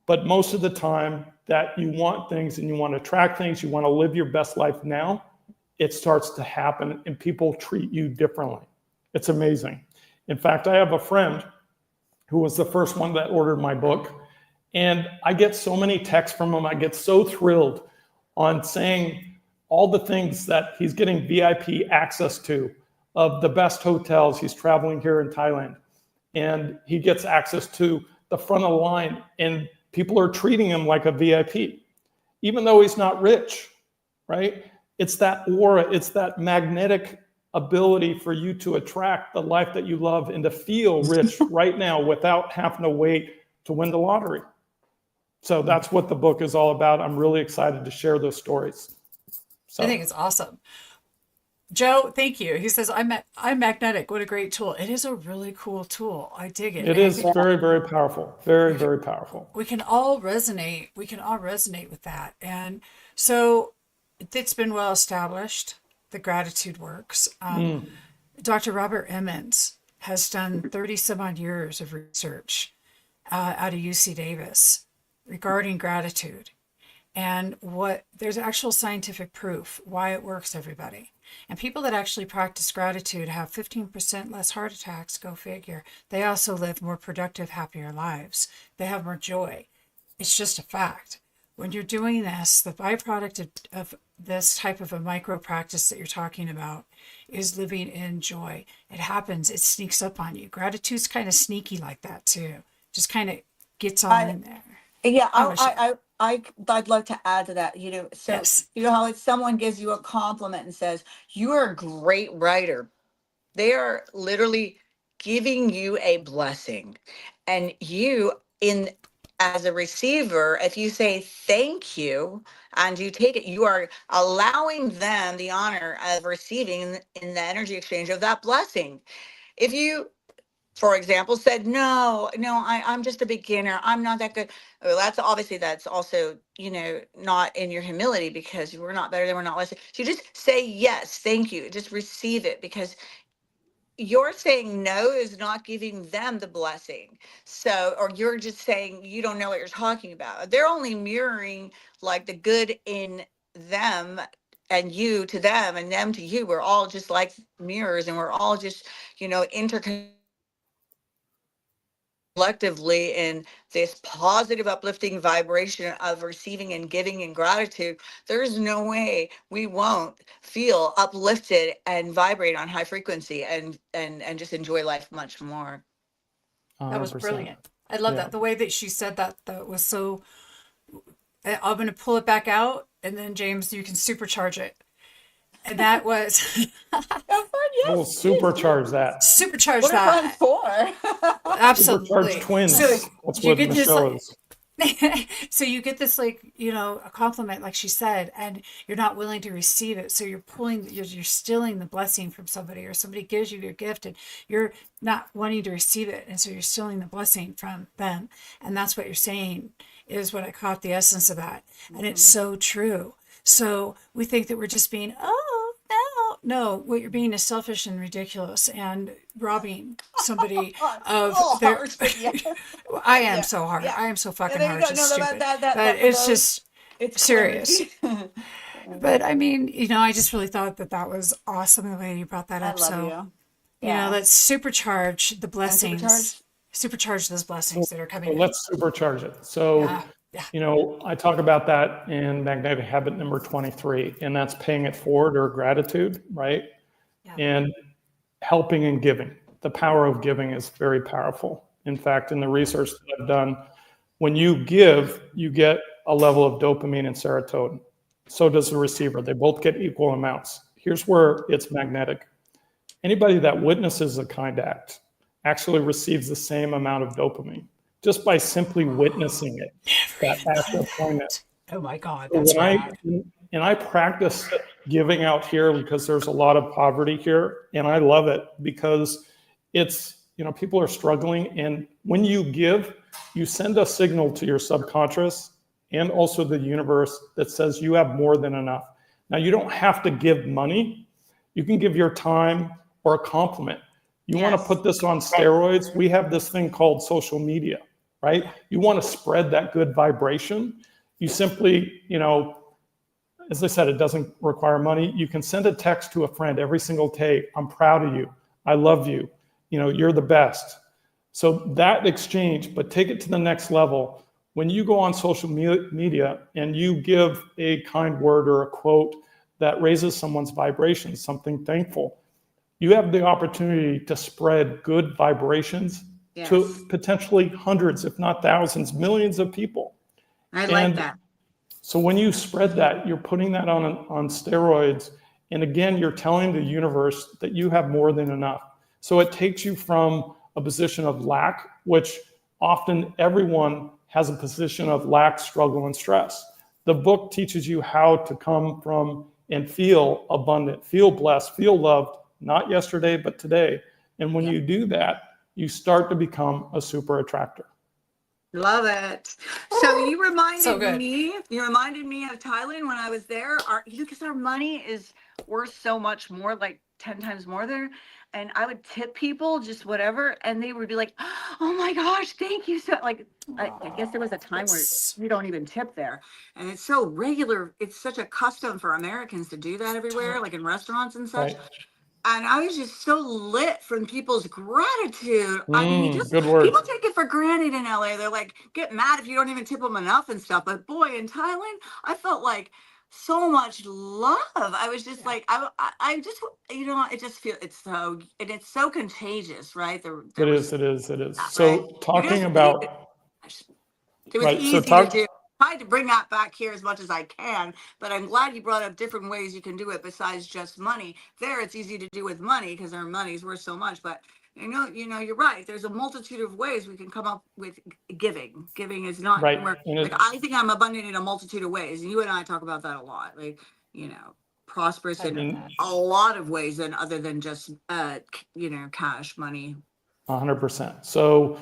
S3: but most of the time that you want things and you want to attract things, you want to live your best life now, it starts to happen and people treat you differently. It's amazing. In fact, I have a friend who was the first one that ordered my book, and I get so many texts from him. I get so thrilled on saying all the things that he's getting VIP access to, of the best hotels. He's traveling here in Thailand, and he gets access to the front of the line, and people are treating him like a VIP, even though he's not rich, right? It's that aura, it's that magnetic ability for you to attract the life that you love and to feel rich right now without having to wait to win the lottery. So that's what the book is all about. I'm really excited to share those stories. So
S1: I think it's awesome. Joe, thank you. He says, I'm magnetic. What a great tool. It is a really cool tool. I dig it.
S3: It is very, very powerful. Very, very powerful.
S1: We can all resonate. We can all resonate with that. And so it's been well established. The gratitude works. Dr. Robert Emmons has done 30 some odd years of research out of UC Davis regarding gratitude. And there's actual scientific proof why it works, everybody. And people that actually practice gratitude have 15% less heart attacks, go figure. They also live more productive, happier lives. They have more joy. It's just a fact. When you're doing this, the byproduct of this type of a micro practice that you're talking about is living in joy. It happens. It sneaks up on you. Gratitude's kind of sneaky like that too. Just kind of gets on in there.
S2: Yeah, I'd love to add to that. So
S1: Yes.
S2: you know how if someone gives you a compliment and says, "You're a great writer," they are literally giving you a blessing. And you, in as a receiver, if you say thank you and you take it, you are allowing them the honor of receiving in the energy exchange of that blessing. If you, for example, said, no, I'm just a beginner, I'm not that good. Well, that's also, not in your humility, because we're not better than we're not less. So you just say, yes, thank you. Just receive it, because you're saying no is not giving them the blessing. So, or you're just saying you don't know what you're talking about. They're only mirroring like the good in them, and you to them and them to you. We're all just like mirrors, and we're all just, interconnected collectively in this positive, uplifting vibration of receiving and giving and gratitude. There's no way we won't feel uplifted and vibrate on high frequency and just enjoy life much more.
S1: That was
S3: 100%.
S1: brilliant. I love that. The way that she said that was so, I'm going to pull it back out, and then James, you can supercharge it. And that was
S3: We'll supercharge that.
S1: supercharge
S2: What
S1: that.
S2: are friends for?
S1: Absolutely.
S3: Supercharged twins.
S1: So
S3: That's
S1: you
S3: what
S1: get this,
S3: Michelle
S1: like,
S3: is.
S1: so you get this, like, a compliment, like she said, and you're not willing to receive it. So you're stealing the blessing from somebody, or somebody gives you your gift and you're not wanting to receive it. And so you're stealing the blessing from them. And that's what you're saying is what I caught the essence of that. And it's so true. So we think that we're just being, no, what you're being is selfish and ridiculous and robbing somebody of their. I am so hard. I am so fucking harsh and stupid. But it's just serious. But I mean, I just really thought that was awesome the way you brought that
S2: I
S1: up.
S2: love
S1: So,
S2: you.
S1: let's supercharge the blessings. Supercharge those blessings that are coming in.
S3: Let's supercharge it. So I talk about that in magnetic habit number 23, and that's paying it forward or gratitude, right?
S1: Yeah.
S3: And helping and giving. The power of giving is very powerful. In fact, in the research that I've done, when you give, you get a level of dopamine and serotonin. So does the receiver. They both get equal amounts. Here's where it's magnetic. Anybody that witnesses a kind act actually receives the same amount of dopamine just by simply witnessing it, that act of kindness.
S1: Oh my God,
S3: So
S1: that's rad.
S3: I practice giving out here because there's a lot of poverty here, and I love it because it's, people are struggling, and when you give, you send a signal to your subconscious and also the universe that says you have more than enough. Now, you don't have to give money. You can give your time or a compliment. You want to put this on steroids? We have this thing called social media, right? You want to spread that good vibration. You simply, as I said, it doesn't require money. You can send a text to a friend every single day. I'm proud of you. I love you. You're the best. So that exchange, but take it to the next level. When you go on social media and you give a kind word or a quote that raises someone's vibration, something thankful, you have the opportunity to spread good vibrations to potentially hundreds, if not thousands, millions of people.
S2: I like that.
S3: So when you spread that, you're putting that on steroids. And again, you're telling the universe that you have more than enough. So it takes you from a position of lack, which often everyone has a position of lack, struggle, and stress. The book teaches you how to come from and feel abundant, feel blessed, feel loved, not yesterday, but today. And when you do that, you start to become a super attractor.
S2: Love it. So you reminded
S1: good.
S2: me of Thailand when I was there. Because our money is worth so much more, like 10 times more there. And I would tip people just whatever, and they would be like, "Oh my gosh, thank you so." Like, I guess there was a time where we don't even tip there, and it's so regular. It's such a custom for Americans to do that everywhere, like in restaurants and such.
S3: Right.
S2: And I was just so lit from people's gratitude. I mean,
S3: Good word.
S2: people take it for granted in LA. They're like, get mad if you don't even tip them enough and stuff. But boy, in Thailand, I felt like so much love. I was just like, I just, it just feels, it's so contagious, right?
S3: It is. So
S2: right?
S3: talking about,
S2: It was
S3: right,
S2: easy
S3: so
S2: to do. I tried to bring that back here as much as I can, but I'm glad you brought up different ways you can do it besides just money. There, it's easy to do with money because our money's worth so much. But you're right. There's a multitude of ways we can come up with giving. Giving is not
S3: right.
S2: like I think I'm abundant in a multitude of ways, and you and I talk about that a lot. Like prosperous in a lot of ways than other than just cash money.
S3: 100%. So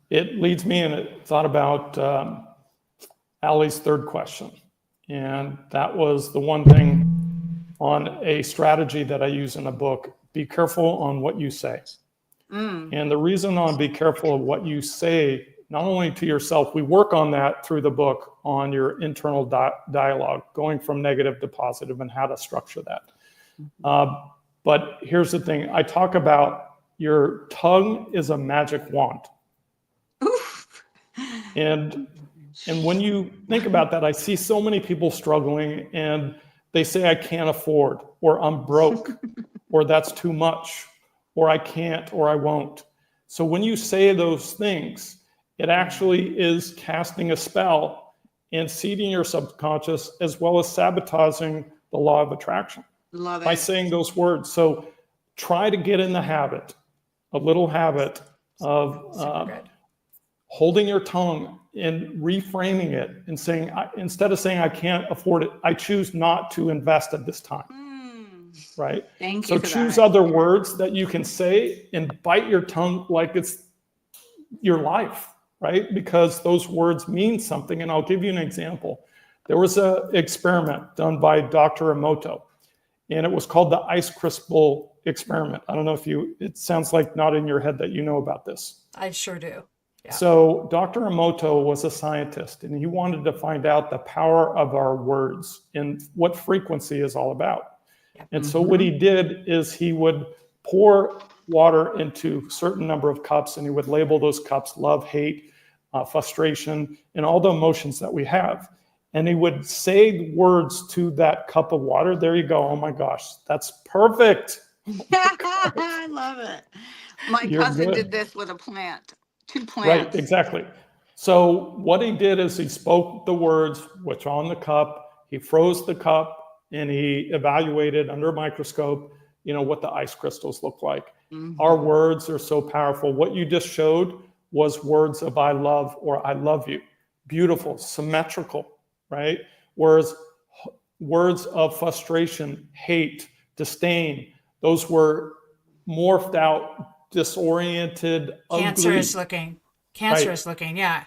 S3: it leads me, and it thought about Allie's third question. And that was the one thing on a strategy that I use in the book: be careful on what you say. And the reason on be careful of what you say, not only to yourself, we work on that through the book on your internal dialogue, going from negative to positive and how to structure that. But here's the thing. I talk about your tongue is a magic wand. And when you think about that, I see so many people struggling and they say, I can't afford, or I'm broke, or that's too much, or I can't, or I won't. So when you say those things, it actually is casting a spell and seeding your subconscious, as well as sabotaging the law of attraction.
S2: Love it.
S3: By saying those words. So try to get in the habit, a little habit of holding your tongue and reframing it and saying, instead of saying I can't afford it, I choose not to invest at this time. Right?
S2: Thank
S3: you.
S2: you.
S3: So choose other words that you can say and bite your tongue like it's your life, right? Because those words mean something. And I'll give you an example. There was an experiment done by Dr. Emoto, and it was called the ice crystal experiment. I don't know if it sounds like not in your head that you know about this.
S1: I sure do. Yeah.
S3: So Dr. Emoto was a scientist, and he wanted to find out the power of our words and what frequency is all about. Yeah. And so what he did is he would pour water into a certain number of cups, and he would label those cups love, hate, frustration, and all the emotions that we have. And he would say words to that cup of water. There you go. Oh my gosh, that's perfect.
S2: I love it. My
S3: You're
S2: cousin
S3: good.
S2: did this with a plant, 2
S3: Right,
S2: plants.
S3: exactly. So what he did is he spoke the words which on the cup, he froze the cup, and he evaluated under a microscope, what the ice crystals look like. Our words are so powerful. What you just showed was words of I love or I love you. Beautiful, symmetrical, right? Whereas words of frustration, hate, disdain, those were morphed out, disoriented, ugly.
S1: Cancerous looking. Yeah.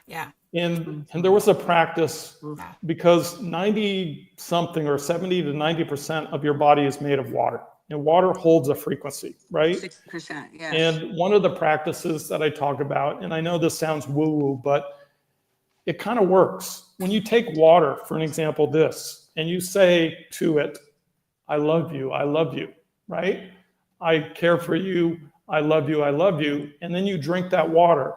S3: And there was a practice
S1: Yeah.
S3: because 90 something or 70 to 90% of your body is made of water, and water holds a frequency, right?
S2: 6%, yes.
S3: And one of the practices that I talk about, and I know this sounds woo-woo, but it kind of works. When you take water, for an example, this, and you say to it, I love you, right? I care for you, I love you, and then you drink that water.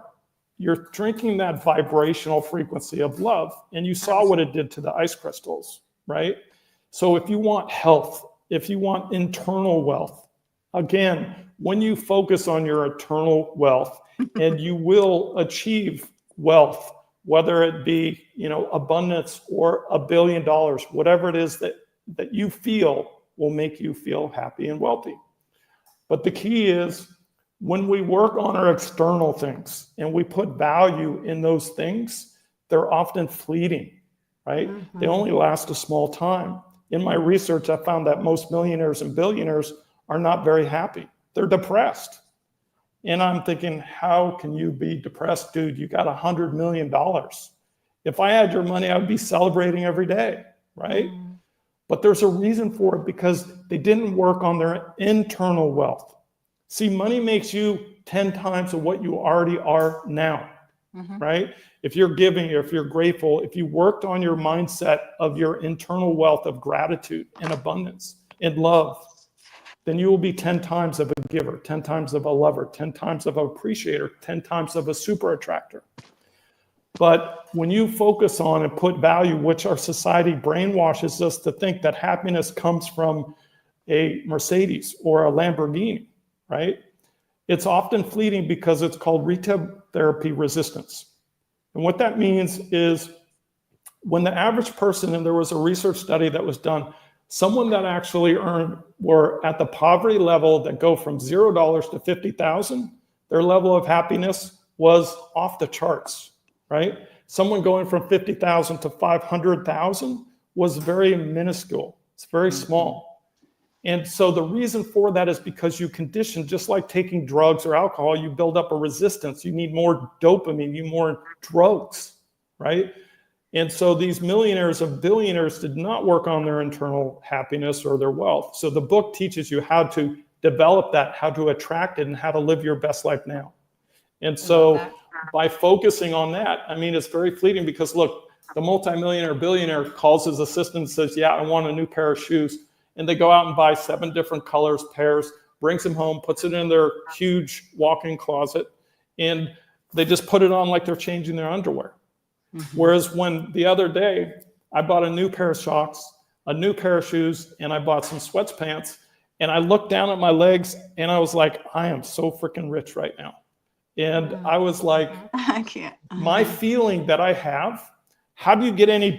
S3: You're drinking that vibrational frequency of love, and you saw what it did to the ice crystals, right? So if you want health, if you want internal wealth, again, when you focus on your eternal wealth, and you will achieve wealth, whether it be, abundance or $1 billion, whatever it is that you feel will make you feel happy and wealthy. But the key is when we work on our external things and we put value in those things, they're often fleeting, right? They only last a small time. In my research, I found that most millionaires and billionaires are not very happy. They're depressed. And I'm thinking, how can you be depressed, dude? You got $100 million. If I had your money, I would be celebrating every day, right? But there's a reason for it, because they didn't work on their internal wealth. See, money makes you 10 times of what you already are now, right? If you're giving, if you're grateful, if you worked on your mindset of your internal wealth of gratitude and abundance and love, then you will be 10 times of a giver, 10 times of a lover, 10 times of an appreciator, 10 times of a super attractor. But when you focus on and put value, which our society brainwashes us to think that happiness comes from a Mercedes or a Lamborghini, right? It's often fleeting because it's called retail therapy resistance. And what that means is when the average person, and there was a research study that was done, someone that actually were at the poverty level that go from $0 to 50,000, their level of happiness was off the charts, right? Someone going from 50,000 to 500,000 was very minuscule. It's very small. And so the reason for that is because you condition, just like taking drugs or alcohol, you build up a resistance. You need more dopamine, you need more drugs, right? And so these millionaires and billionaires did not work on their internal happiness or their wealth. So the book teaches you how to develop that, how to attract it, and how to live your best life now. And so by focusing on that, it's very fleeting, because look, the multimillionaire, billionaire calls his assistant and says, yeah, I want a new pair of shoes. And they go out and buy 7 different colors, pairs, brings them home, puts it in their huge walk-in closet, and they just put it on like they're changing their underwear. Whereas when the other day, I bought a new pair of socks, a new pair of shoes, and I bought some sweatpants, and I looked down at my legs and I was like, I am so freaking rich right now. And I was like,
S2: I can't.
S3: my feeling that I have, how do you get any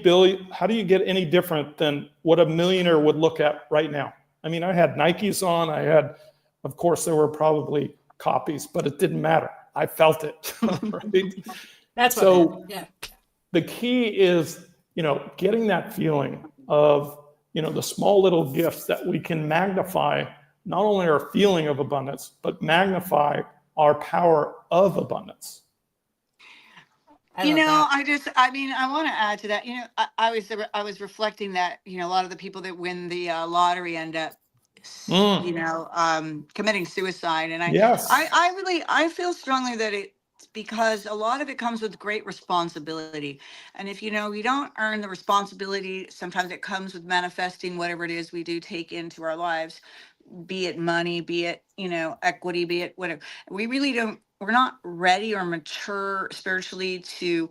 S3: different than what a millionaire would look at right now? I had Nikes on, of course, there were probably copies, but it didn't matter. I felt it, right?
S1: That's what
S3: so
S1: yeah.
S3: The key is, getting that feeling of, the small little gifts that we can magnify, not only our feeling of abundance, but magnify our power of abundance.
S2: I want to add to that. I was reflecting that, a lot of the people that win the lottery end up, committing suicide. And I feel strongly that it's because a lot of it comes with great responsibility. And if, you don't earn the responsibility, sometimes it comes with manifesting whatever it is we do take into our lives. be it money, be it, equity, be it whatever. We're not ready or mature spiritually to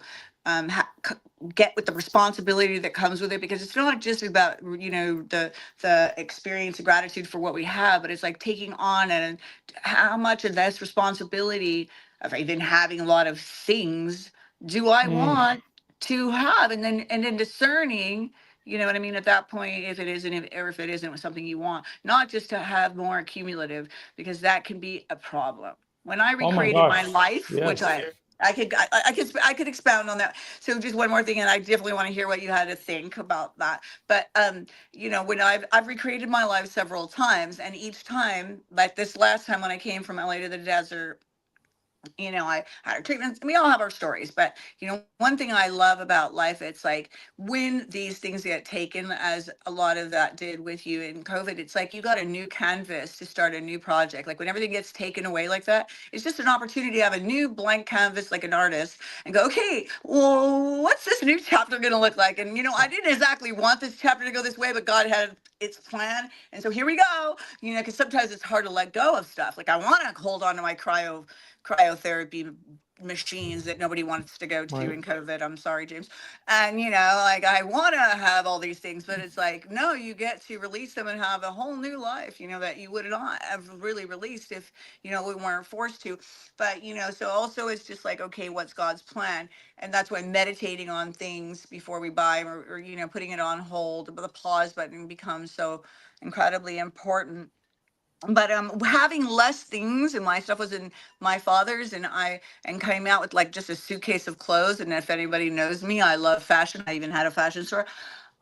S2: get with the responsibility that comes with it, because it's not just about, the experience of gratitude for what we have, but it's like taking on and how much of this responsibility of even having a lot of things do I
S3: Mm,
S2: want to have, and then discerning, you know what I mean, at that point, if it isn't, or if it isn't something you want, not just to have more accumulative, because that can be a problem. When I
S3: oh my
S2: recreated
S3: gosh.
S2: my life, which
S3: Yes.
S2: I could expound on that. So just one more thing, and I definitely want to hear what you had to think about that. But when I've recreated my life several times, and each time, like this last time when I came from LA to the desert, I had treatments, and we all have our stories. But, one thing I love about life, it's like when these things get taken, as a lot of that did with you in COVID, it's like you got a new canvas to start a new project. Like when everything gets taken away like that, it's just an opportunity to have a new blank canvas, like an artist, and go, okay, well, what's this new chapter going to look like? And, I didn't exactly want this chapter to go this way, but God had its plan. And so here we go, because sometimes it's hard to let go of stuff. Like I want to hold on to my cryotherapy machines that nobody wants to go to
S3: Right.
S2: in COVID. I'm sorry, James. And like I want to have all these things, but it's like, no, you get to release them and have a whole new life, that you would not have really released if, we weren't forced to. But, so also it's just like, okay, what's God's plan? And that's why meditating on things before we buy, or putting it on hold, the pause button becomes so incredibly important. But having less things, and my stuff was in my father's, and came out with like just a suitcase of clothes. And if anybody knows me, I love fashion. I even had a fashion store.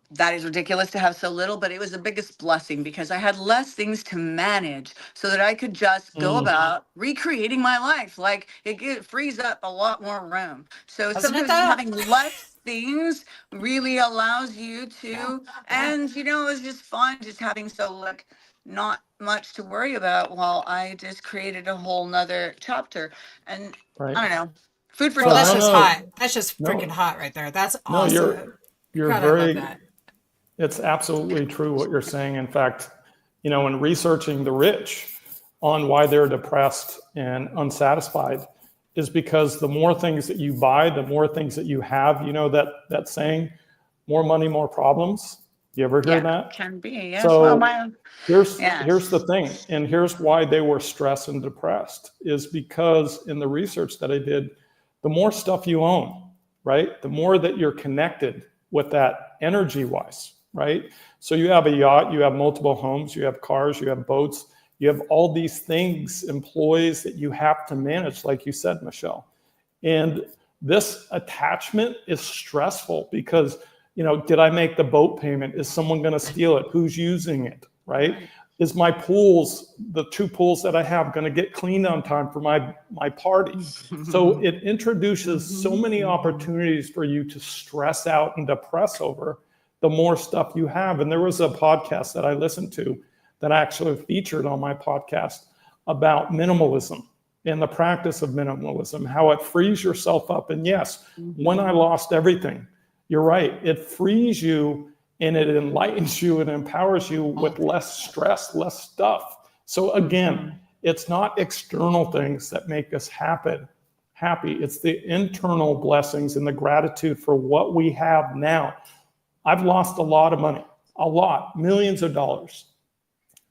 S2: That is ridiculous to have so little, but it was the biggest blessing, because I had less things to manage, so that I could just go
S3: Mm,
S2: about recreating my life. Like it frees up a lot more room. So
S1: Doesn't it
S2: sometimes just
S1: though?
S2: having less things really allows you to, and it's just fun just having, so like not much to worry about, while I just created a whole nother chapter. And
S3: right.
S2: I don't know, food for
S1: Girl,
S3: So
S1: that's
S3: no,
S2: thought.
S1: just hot. That's just freaking
S3: no,
S1: hot right there. That's
S3: no,
S1: awesome.
S3: you're
S1: God, I love
S3: very,
S1: that.
S3: it's absolutely true what you're saying. In fact, in researching the rich on why they're depressed and unsatisfied is because the more things that you buy, the more things that you have, that saying, more money, more problems. You ever hear
S2: Yeah,
S3: that?
S2: can be. Yes. Well,
S3: So
S2: my
S3: here's the
S2: yes.
S3: thing, and here's why they were stressed and depressed, is because in the research that I did, the more stuff you own, right, the more that you're connected with that energy wise, right? So you have a yacht, you have multiple homes, you have cars, you have boats, you have all these things, employees that you have to manage, like you said, Michele. And this attachment is stressful because, did I make the boat payment? Is someone going to steal it? Who's using it? Right? Is my pools, the 2 pools that I have, going to get cleaned on time for my party? So it introduces so many opportunities for you to stress out and depress over the more stuff you have. And there was a podcast that I listened to that I actually featured on my podcast about minimalism and the practice of minimalism, how it frees yourself up. And yes, when I lost everything, you're right, it frees you and it enlightens you and empowers you with less stress, less stuff. So again, it's not external things that make us happy. It's the internal blessings and the gratitude for what we have now. I've lost a lot of money, a lot, millions of dollars.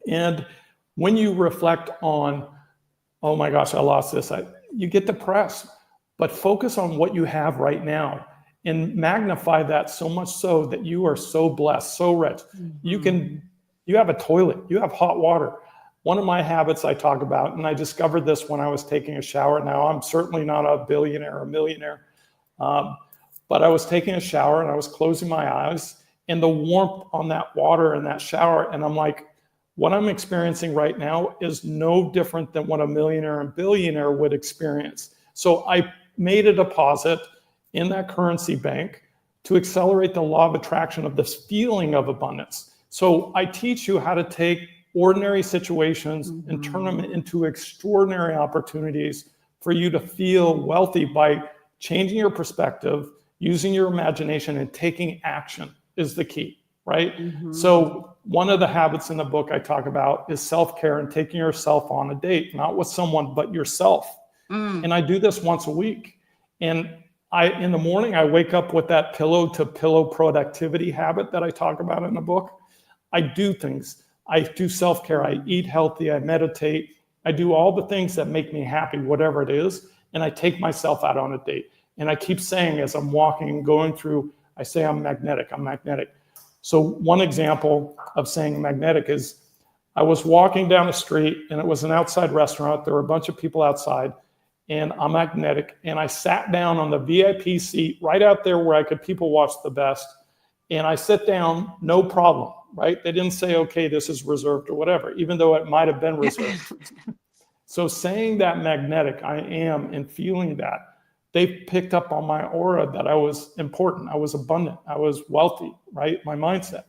S3: And when you reflect on, oh my gosh, I lost this, you get depressed. But focus on what you have right now and magnify that so much so that you are so blessed, so rich. You have a toilet, you have hot water. One of my habits I talk about, and I discovered this when I was taking a shower. Now, I'm certainly not a billionaire or a millionaire, but I was taking a shower and I was closing my eyes, and the warmth on that water in that shower, and I'm like, what I'm experiencing right now is no different than what a millionaire and billionaire would experience. So I made a deposit in that currency bank to accelerate the law of attraction of this feeling of abundance. So I teach you how to take ordinary situations and turn them into extraordinary opportunities for you to feel wealthy by changing your perspective, using your imagination, and taking action is the key, right? So one of the habits in the book I talk about is self-care and taking yourself on a date, not with someone, but yourself. And I do this once a week. And in the morning, I wake up with that pillow to pillow productivity habit that I talk about in the book. I do things. I do self-care. I eat healthy. I meditate. I do all the things that make me happy, whatever it is. And I take myself out on a date. And I keep saying as I'm walking and going through, I say, I'm magnetic. I'm magnetic. So one example of saying magnetic is I was walking down the street and it was an outside restaurant. There were a bunch of people outside and I'm magnetic. And I sat down on the VIP seat right out there where I could people watch the best. And I sit down, no problem, right? They didn't say, okay, this is reserved or whatever, even though it might have been reserved. So saying that magnetic, I am, and feeling that, they picked up on my aura that I was important, I was abundant, I was wealthy, right? My mindset.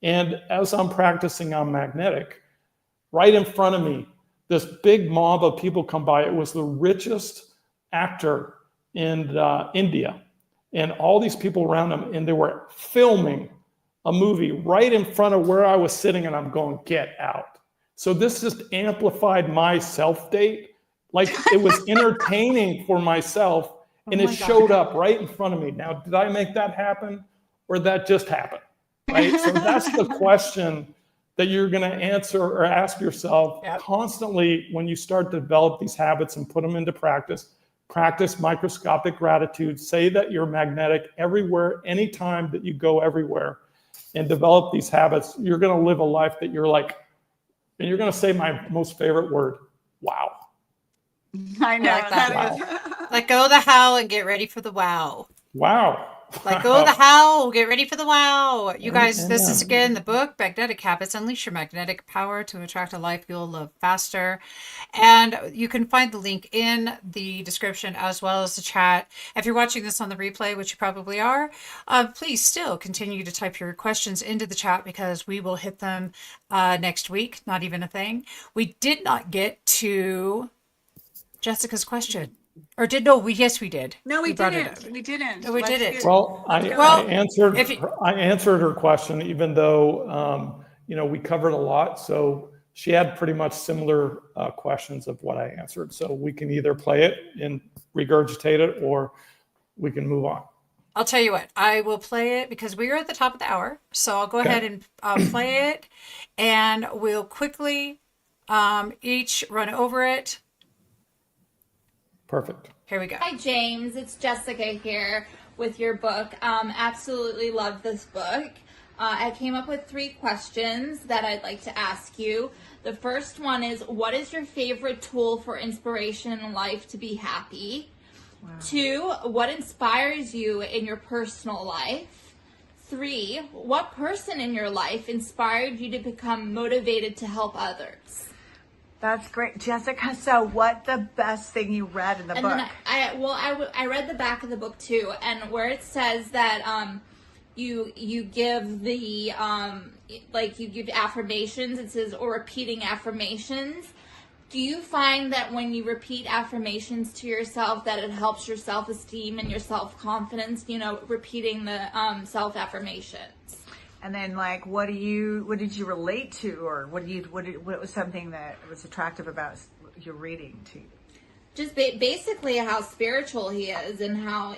S3: And as I'm practicing I'm magnetic, right in front of me, this big mob of people come by. It was the richest actor in India. And all these people around him, and they were filming a movie right in front of where I was sitting, and I'm going, get out. So this just amplified my self-date. Like it was entertaining for myself, and it showed up right in front of me. Now, did I make that happen, or that just happened? Right? So that's the question that you're going to answer or ask yourself constantly when you start to develop these habits and put them into practice. Practice microscopic gratitude. Say that you're magnetic everywhere, anytime that you go everywhere, and develop these habits. You're going to live a life that you're like, and you're going to say my most favorite word, wow.
S2: I know.
S1: like that.
S2: Wow.
S1: Let go of the how and get ready for the wow.
S3: Wow.
S1: Let go of the how, get ready for the wow. You guys, this is again the book, Magnetic Habits. Unleash your magnetic power to attract a life you'll love faster. And you can find the link in the description as well as the chat. If you're watching this on the replay, which you probably are, please still continue to type your questions into the chat because we will hit them next week. Not even a thing. We did not get to Jessica's question. Or yes, we did.
S2: No, we
S1: brought it
S2: didn't.
S1: up.
S2: We didn't.
S1: No, we didn't.
S3: Well, I answered her question, even though we covered a lot. So she had pretty much similar questions of what I answered. So we can either play it and regurgitate it, or we can move on.
S1: I'll tell you what, I will play it because we are at the top of the hour. So I'll go ahead and play it, and we'll quickly each run over it.
S3: Perfect.
S1: Here we go.
S6: Hi, James. It's Jessica here with your book. Absolutely love this book. I came up with 3 questions that I'd like to ask you. The first one is, what is your favorite tool for inspiration in life to be happy? Wow. 2, what inspires you in your personal life? 3, what person in your life inspired you to become motivated to help others?
S2: That's great, Jessica. So, what the best thing you read in the book?
S6: Then I read the back of the book too, and where it says that you give the you give affirmations. It says, or repeating affirmations. Do you find that when you repeat affirmations to yourself that it helps your self-esteem and your self-confidence? Repeating the self-affirmations.
S2: And then, what did you relate to, or what was something that was attractive about your reading to you?
S6: Just basically how spiritual he is, and how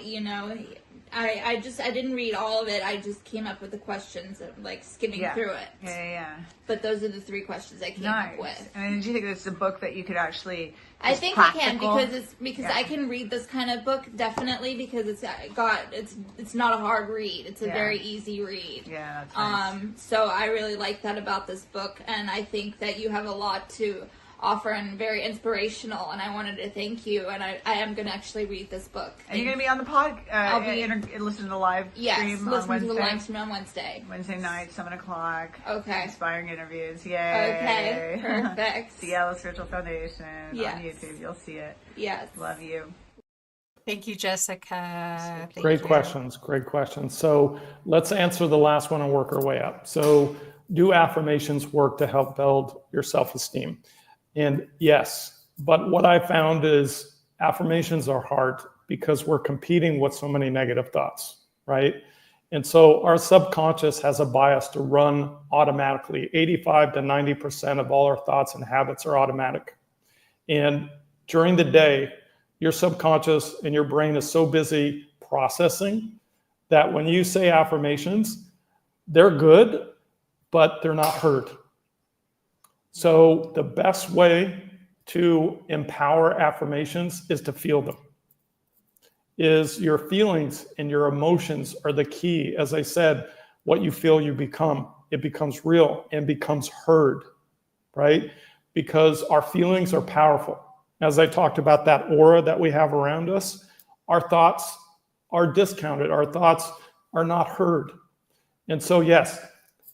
S6: I didn't read all of it. I just came up with the questions, skimming through it.
S2: Yeah.
S6: But those are the 3 questions I came up with.
S2: And did you think it's a book that you could actually?
S6: I think practical? I can because I can read this kind of book definitely, because it's not a hard read. It's a very easy read.
S2: Yeah, that's nice.
S6: So I really like that about this book, and I think that you have a lot to offer and very inspirational, and I wanted to thank you, and I am going to actually read this book.
S2: And you're going to be on the pod, listen to the live stream on Wednesday? Yes, listen to the
S6: live stream on Wednesday.
S2: Wednesday night, 7 o'clock.
S6: Okay.
S2: Inspiring interviews. Yay.
S6: Okay, perfect.
S2: Cielo Spiritual Foundation on YouTube. You'll see it.
S6: Yes.
S2: Love you.
S1: Thank you, Jessica.
S3: Great questions. So let's answer the last one and work our way up. So do affirmations work to help build your self-esteem? And yes, but what I found is affirmations are hard because we're competing with so many negative thoughts, right? And so our subconscious has a bias to run automatically. 85 to 90% of all our thoughts and habits are automatic. And during the day, your subconscious and your brain is so busy processing that when you say affirmations, they're good, but they're not heard. So the best way to empower affirmations is to feel them. Is your feelings and your emotions are the key. As I said, what you feel, you become. It becomes real and becomes heard, right? Because our feelings are powerful. As I talked about that aura that we have around us, our thoughts are discounted. Our thoughts are not heard. And so, yes,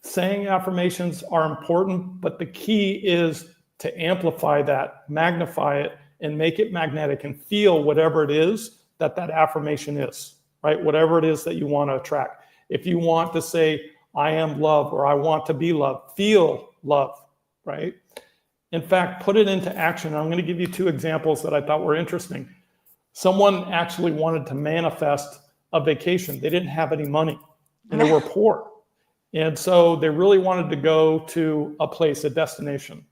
S3: saying affirmations are important, but the key is to amplify that, magnify it, and make it magnetic and feel whatever it is that affirmation is, right? Whatever it is that you want to attract. If you want to say, I am love, or I want to be loved, feel love, right? In fact, put it into action. I'm going to give you 2 examples that I thought were interesting. Someone actually wanted to manifest a vacation. They didn't have any money and they were poor. And so they really wanted to go to a place, a destination.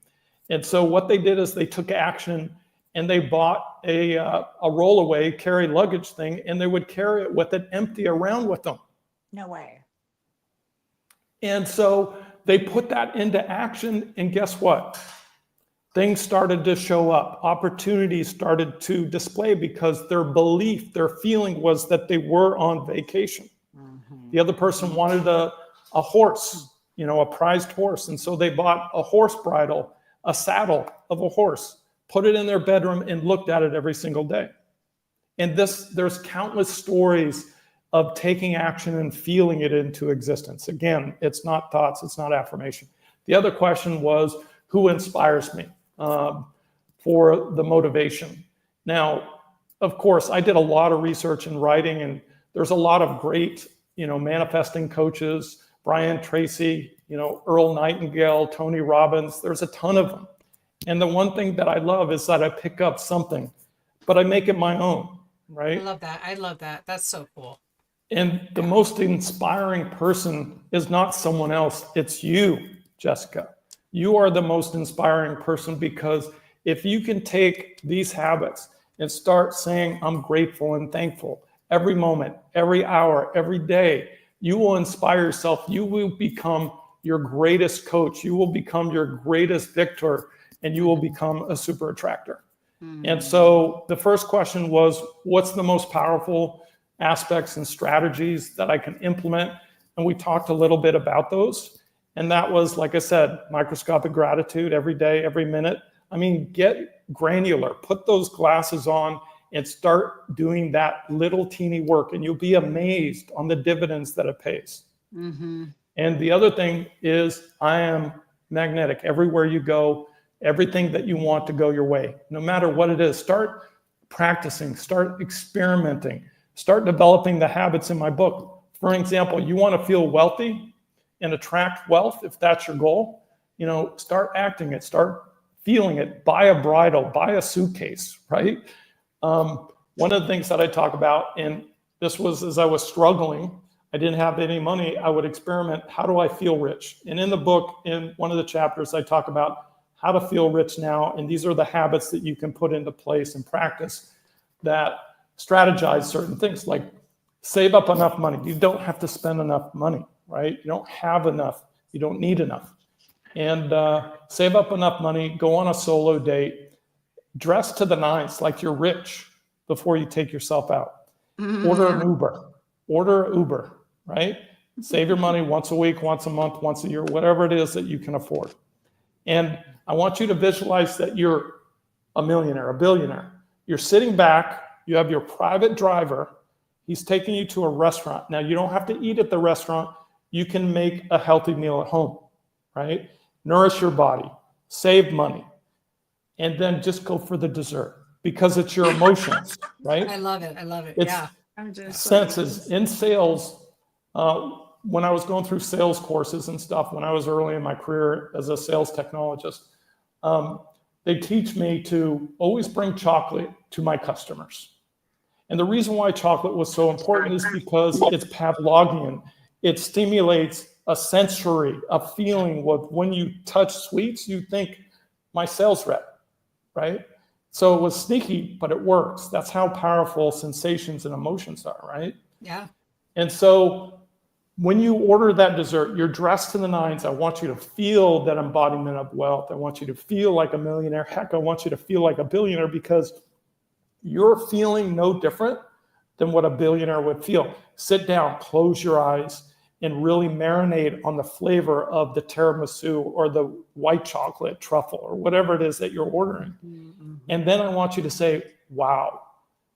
S3: And so what they did is they took action and they bought a rollaway carry luggage thing, and they would carry it with it empty around with them.
S2: No way.
S3: And so they put that into action, and guess what? Things started to show up. Opportunities started to display because their belief, their feeling was that they were on vacation. Mm-hmm. The other person wanted a horse, a prized horse. And so they bought a horse bridle, a saddle of a horse, put it in their bedroom and looked at it every single day. And there's countless stories of taking action and feeling it into existence. Again, it's not thoughts, it's not affirmation. The other question was, who inspires me for the motivation? Now, of course, I did a lot of research and writing, and there's a lot of great, manifesting coaches, Brian Tracy, Earl Nightingale, Tony Robbins, there's a ton of them. And the one thing that I love is that I pick up something, but I make it my own, right?
S1: I love that. That's so cool.
S3: And the most inspiring person is not someone else. It's you, Jessica. You are the most inspiring person, because if you can take these habits and start saying, I'm grateful and thankful every moment, every hour, every day, you will inspire yourself. You will become your greatest coach. You will become your greatest victor, and you will become a super attractor. Mm-hmm. And so the first question was, what's the most powerful aspects and strategies that I can implement? And we talked a little bit about those. And that was, like I said, microscopic gratitude every day, every minute. I mean, get granular, put those glasses on and start doing that little teeny work, and you'll be amazed on the dividends that it pays. Mm-hmm. And the other thing is, I am magnetic. Everywhere you go, everything that you want to go your way, no matter what it is, start practicing, start experimenting, start developing the habits in my book. For example, you want to feel wealthy and attract wealth. If that's your goal, start acting it, start feeling it, buy a bridle, buy a suitcase, right? One of the things that I talk about, and this was as I was struggling, I didn't have any money, I would experiment, how do I feel rich? And in the book, in one of the chapters, I talk about how to feel rich now. And these are the habits that you can put into place and practice that strategize certain things, like save up enough money. You don't have to spend enough money, right? You don't have enough. You don't need enough. And save up enough money, go on a solo date, dress to the nines like you're rich before you take yourself out. Mm-hmm. Order an Uber, right? Save your money once a week, once a month, once a year, whatever it is that you can afford. And I want you to visualize that you're a millionaire, a billionaire. You're sitting back, you have your private driver, he's taking you to a restaurant. Now, you don't have to eat at the restaurant. You can make a healthy meal at home, right? Nourish your body, save money, and then just go for the dessert, because it's your emotions, right?
S1: I love it.
S3: It's
S1: yeah.
S3: Senses in sales. When I was going through sales courses and stuff, when I was early in my career as a sales technologist, they teach me to always bring chocolate to my customers. And the reason why chocolate was so important is because it's Pavlovian. It stimulates a sensory, a feeling. When you touch sweets, you think my sales rep, right? So it was sneaky, but it works. That's how powerful sensations and emotions are, right?
S1: Yeah.
S3: And so when you order that dessert, you're dressed to the nines. I want you to feel that embodiment of wealth. I want you to feel like a millionaire. Heck, I want you to feel like a billionaire, because you're feeling no different than what a billionaire would feel. Sit down, close your eyes, and really marinate on the flavor of the tiramisu or the white chocolate truffle or whatever it is that you're ordering. And then I want you to say, wow,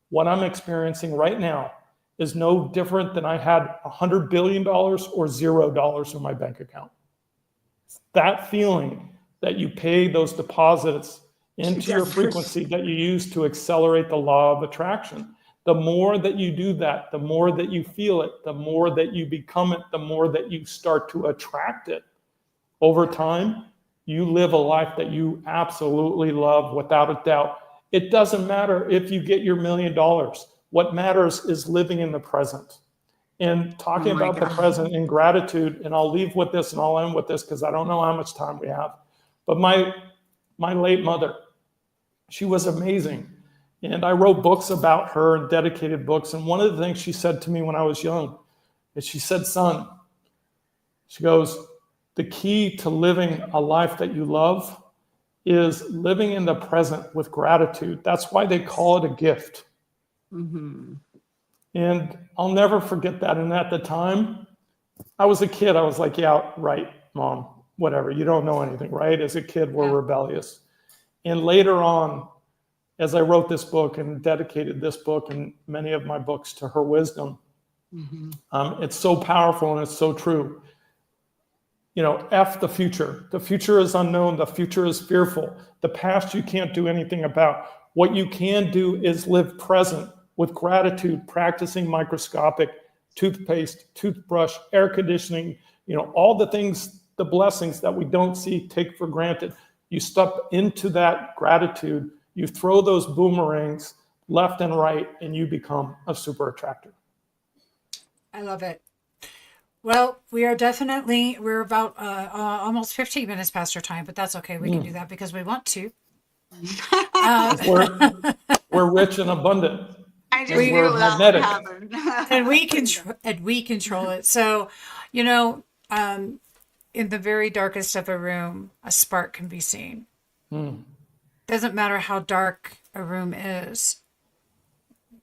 S3: what I'm experiencing right now is no different than I had $100 billion or $0 in my bank account. That feeling that you pay those deposits into your frequency that you use to accelerate the law of attraction. The more that you do that, the more that you feel it, the more that you become it, the more that you start to attract it. Over time, you live a life that you absolutely love without a doubt. It doesn't matter if you get your $1 million. What matters is living in the present and talking about the present in gratitude. And I'll leave with this and I'll end with this because I don't know how much time we have. But my late mother, she was amazing. And I wrote books about her and dedicated books. And one of the things she said to me when I was young is she said, son, she goes, the key to living a life that you love is living in the present with gratitude. That's why they call it a gift.
S2: Mm-hmm.
S3: And I'll never forget that. And at the time, I was a kid. I was like, yeah, right, mom, whatever. You don't know anything, right? As a kid, we're rebellious. And later on, as I wrote this book and dedicated this book and many of my books to her wisdom, it's so powerful and it's so true. You know, F the future. The future is unknown. The future is fearful. The past you can't do anything about. What you can do is live present with gratitude, practicing microscopic toothpaste, toothbrush, air conditioning, you know, all the things, the blessings that we don't see, take for granted. You step into that gratitude, you throw those boomerangs left and right, and you become a super attractor.
S1: I love it. Well, we're about almost 15 minutes past our time, but that's okay. We can do that because we want to.
S3: We're rich and abundant.
S2: I just
S3: and
S2: knew
S3: we're
S2: that
S3: magnetic.
S2: would happen.
S1: and we control it. So, you know, in the very darkest of a room, a spark can be seen. Doesn't matter how dark a room is.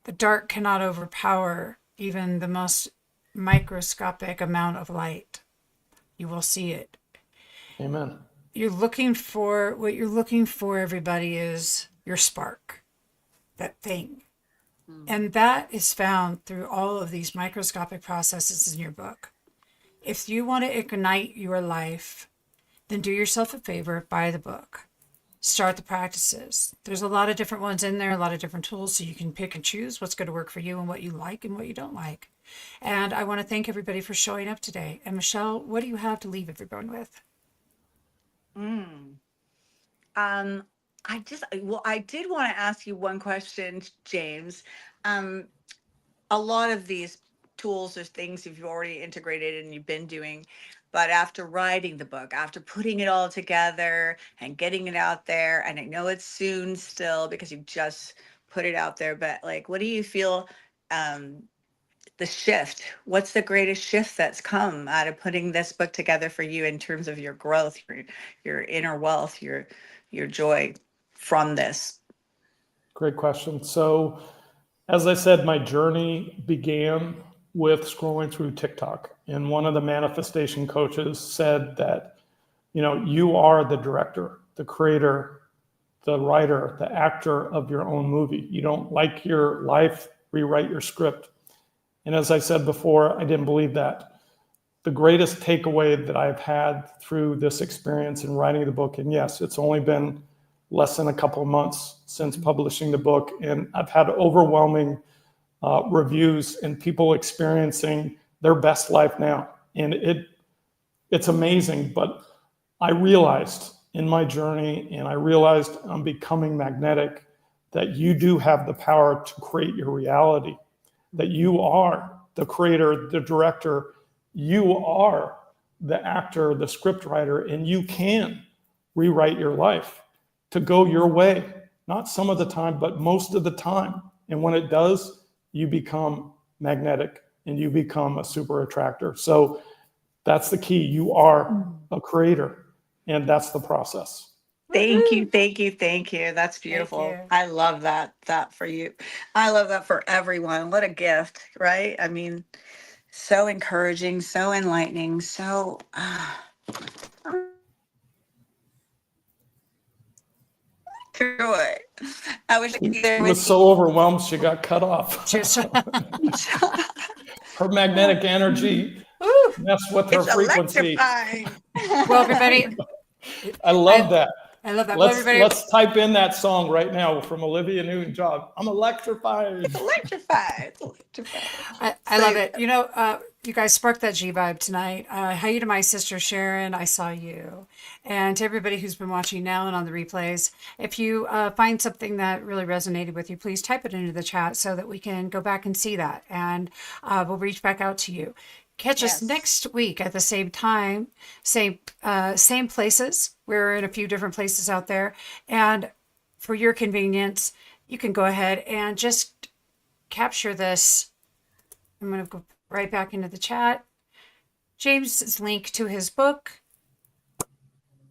S1: The dark cannot overpower even the most microscopic amount of light. You will see it.
S3: Amen.
S1: What you're looking for, everybody, is your spark, that thing. And that is found through all of these microscopic processes in your book. If you want to ignite your life, then do yourself a favor, buy the book. Start the practices. There's a lot of different ones in there, a lot of different tools, so you can pick and choose what's going to work for you and what you like and what you don't like. And I want to thank everybody for showing up today. And Michele, what do you have to leave everyone with?
S2: I did want to ask you one question, James. A lot of these tools or things you've already integrated and you've been doing, but after writing the book, after putting it all together and getting it out there, and I know it's soon still because you've just put it out there, but like, what do you feel, the shift, what's the greatest shift that's come out of putting this book together for you in terms of your growth, your inner wealth, your joy from this?
S3: Great question. So, as I said, my journey began with scrolling through TikTok. And one of the manifestation coaches said that, you know, you are the director, the creator, the writer, the actor of your own movie. You don't like your life, rewrite your script. And as I said before, I didn't believe that. The greatest takeaway that I've had through this experience in writing the book, and yes, it's only been less than a couple of months since publishing the book, and I've had overwhelming reviews and people experiencing their best life now. And it's amazing, but I realized in my journey, and I realized I'm becoming magnetic, that you do have the power to create your reality, that you are the creator, the director, you are the actor, the script writer, and you can rewrite your life to go your way. Not some of the time, but most of the time. And when it does, you become magnetic and you become a super attractor. So that's the key. You are a creator, and that's the process.
S2: Thank you, thank you, thank you. That's
S1: Thank
S2: beautiful.
S1: you.
S2: I love that for you. I love that for everyone. What a gift, right? I mean, so encouraging, so enlightening, so through it. I wish I could be there
S3: She was
S2: with
S3: so overwhelmed, she got cut off.
S1: Just,
S2: you.
S3: Her magnetic energy
S1: Woo.
S3: messed with her
S2: It's
S3: frequency.
S2: electrifying.
S1: Well, everybody,
S3: I love that.
S1: I love that. Well, everybody,
S3: Let's type in that song right now from Olivia Newton-John. I'm electrified.
S2: Electrified. It's electrified.
S1: I love it. You know, you guys sparked that G vibe tonight. Hi to my sister Sharon. I saw you. And to everybody who's been watching now and on the replays, if you find something that really resonated with you, please type it into the chat so that we can go back and see that. And we'll reach back out to you. Catch us next week at the same time, same places. We're in a few different places out there. And for your convenience, you can go ahead and just capture this. I'm going to go right back into the chat. James's link to his book.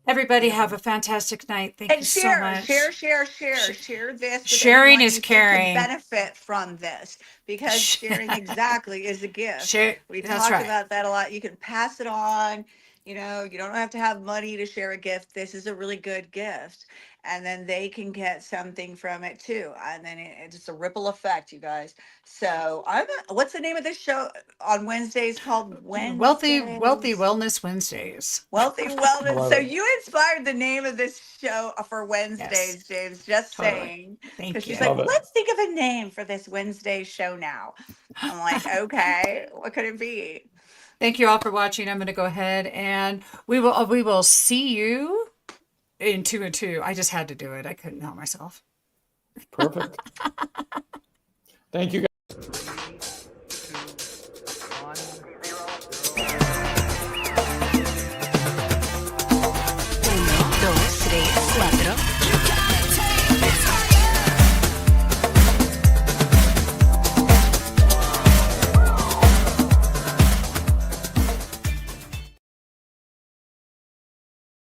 S1: Everybody have a fantastic night. Thank you
S2: And
S1: so
S2: share,
S1: much.
S2: share this. With
S1: Sharing
S2: anyone
S1: is
S2: you think
S1: caring.
S2: could benefit from this, because sharing exactly is a gift.
S1: Share,
S2: We
S1: that's
S2: talk
S1: right.
S2: about that a lot. You can pass it on. You know, you don't have to have money to share a gift. This is a really good gift. And then they can get something from it too. And then it's just a ripple effect, you guys. So what's the name of this show on Wednesdays called
S1: Wealthy
S2: Wednesdays?
S1: Wellness Wednesdays.
S2: Wealthy Wellness.
S3: Love
S2: So
S3: it.
S2: you inspired the name of this show for Wednesdays,
S1: Yes,
S2: James. Just
S1: totally.
S2: saying.
S1: Thank
S2: Because she's
S1: you.
S2: like,
S3: Love it.
S2: let's think of a name for this Wednesday show now. I'm like, okay, what could it be?
S1: Thank you all for watching. I'm going to go ahead and we will see you in 2 and 2. I just had to do it. I couldn't help myself.
S3: Perfect. Thank you, guys.
S7: On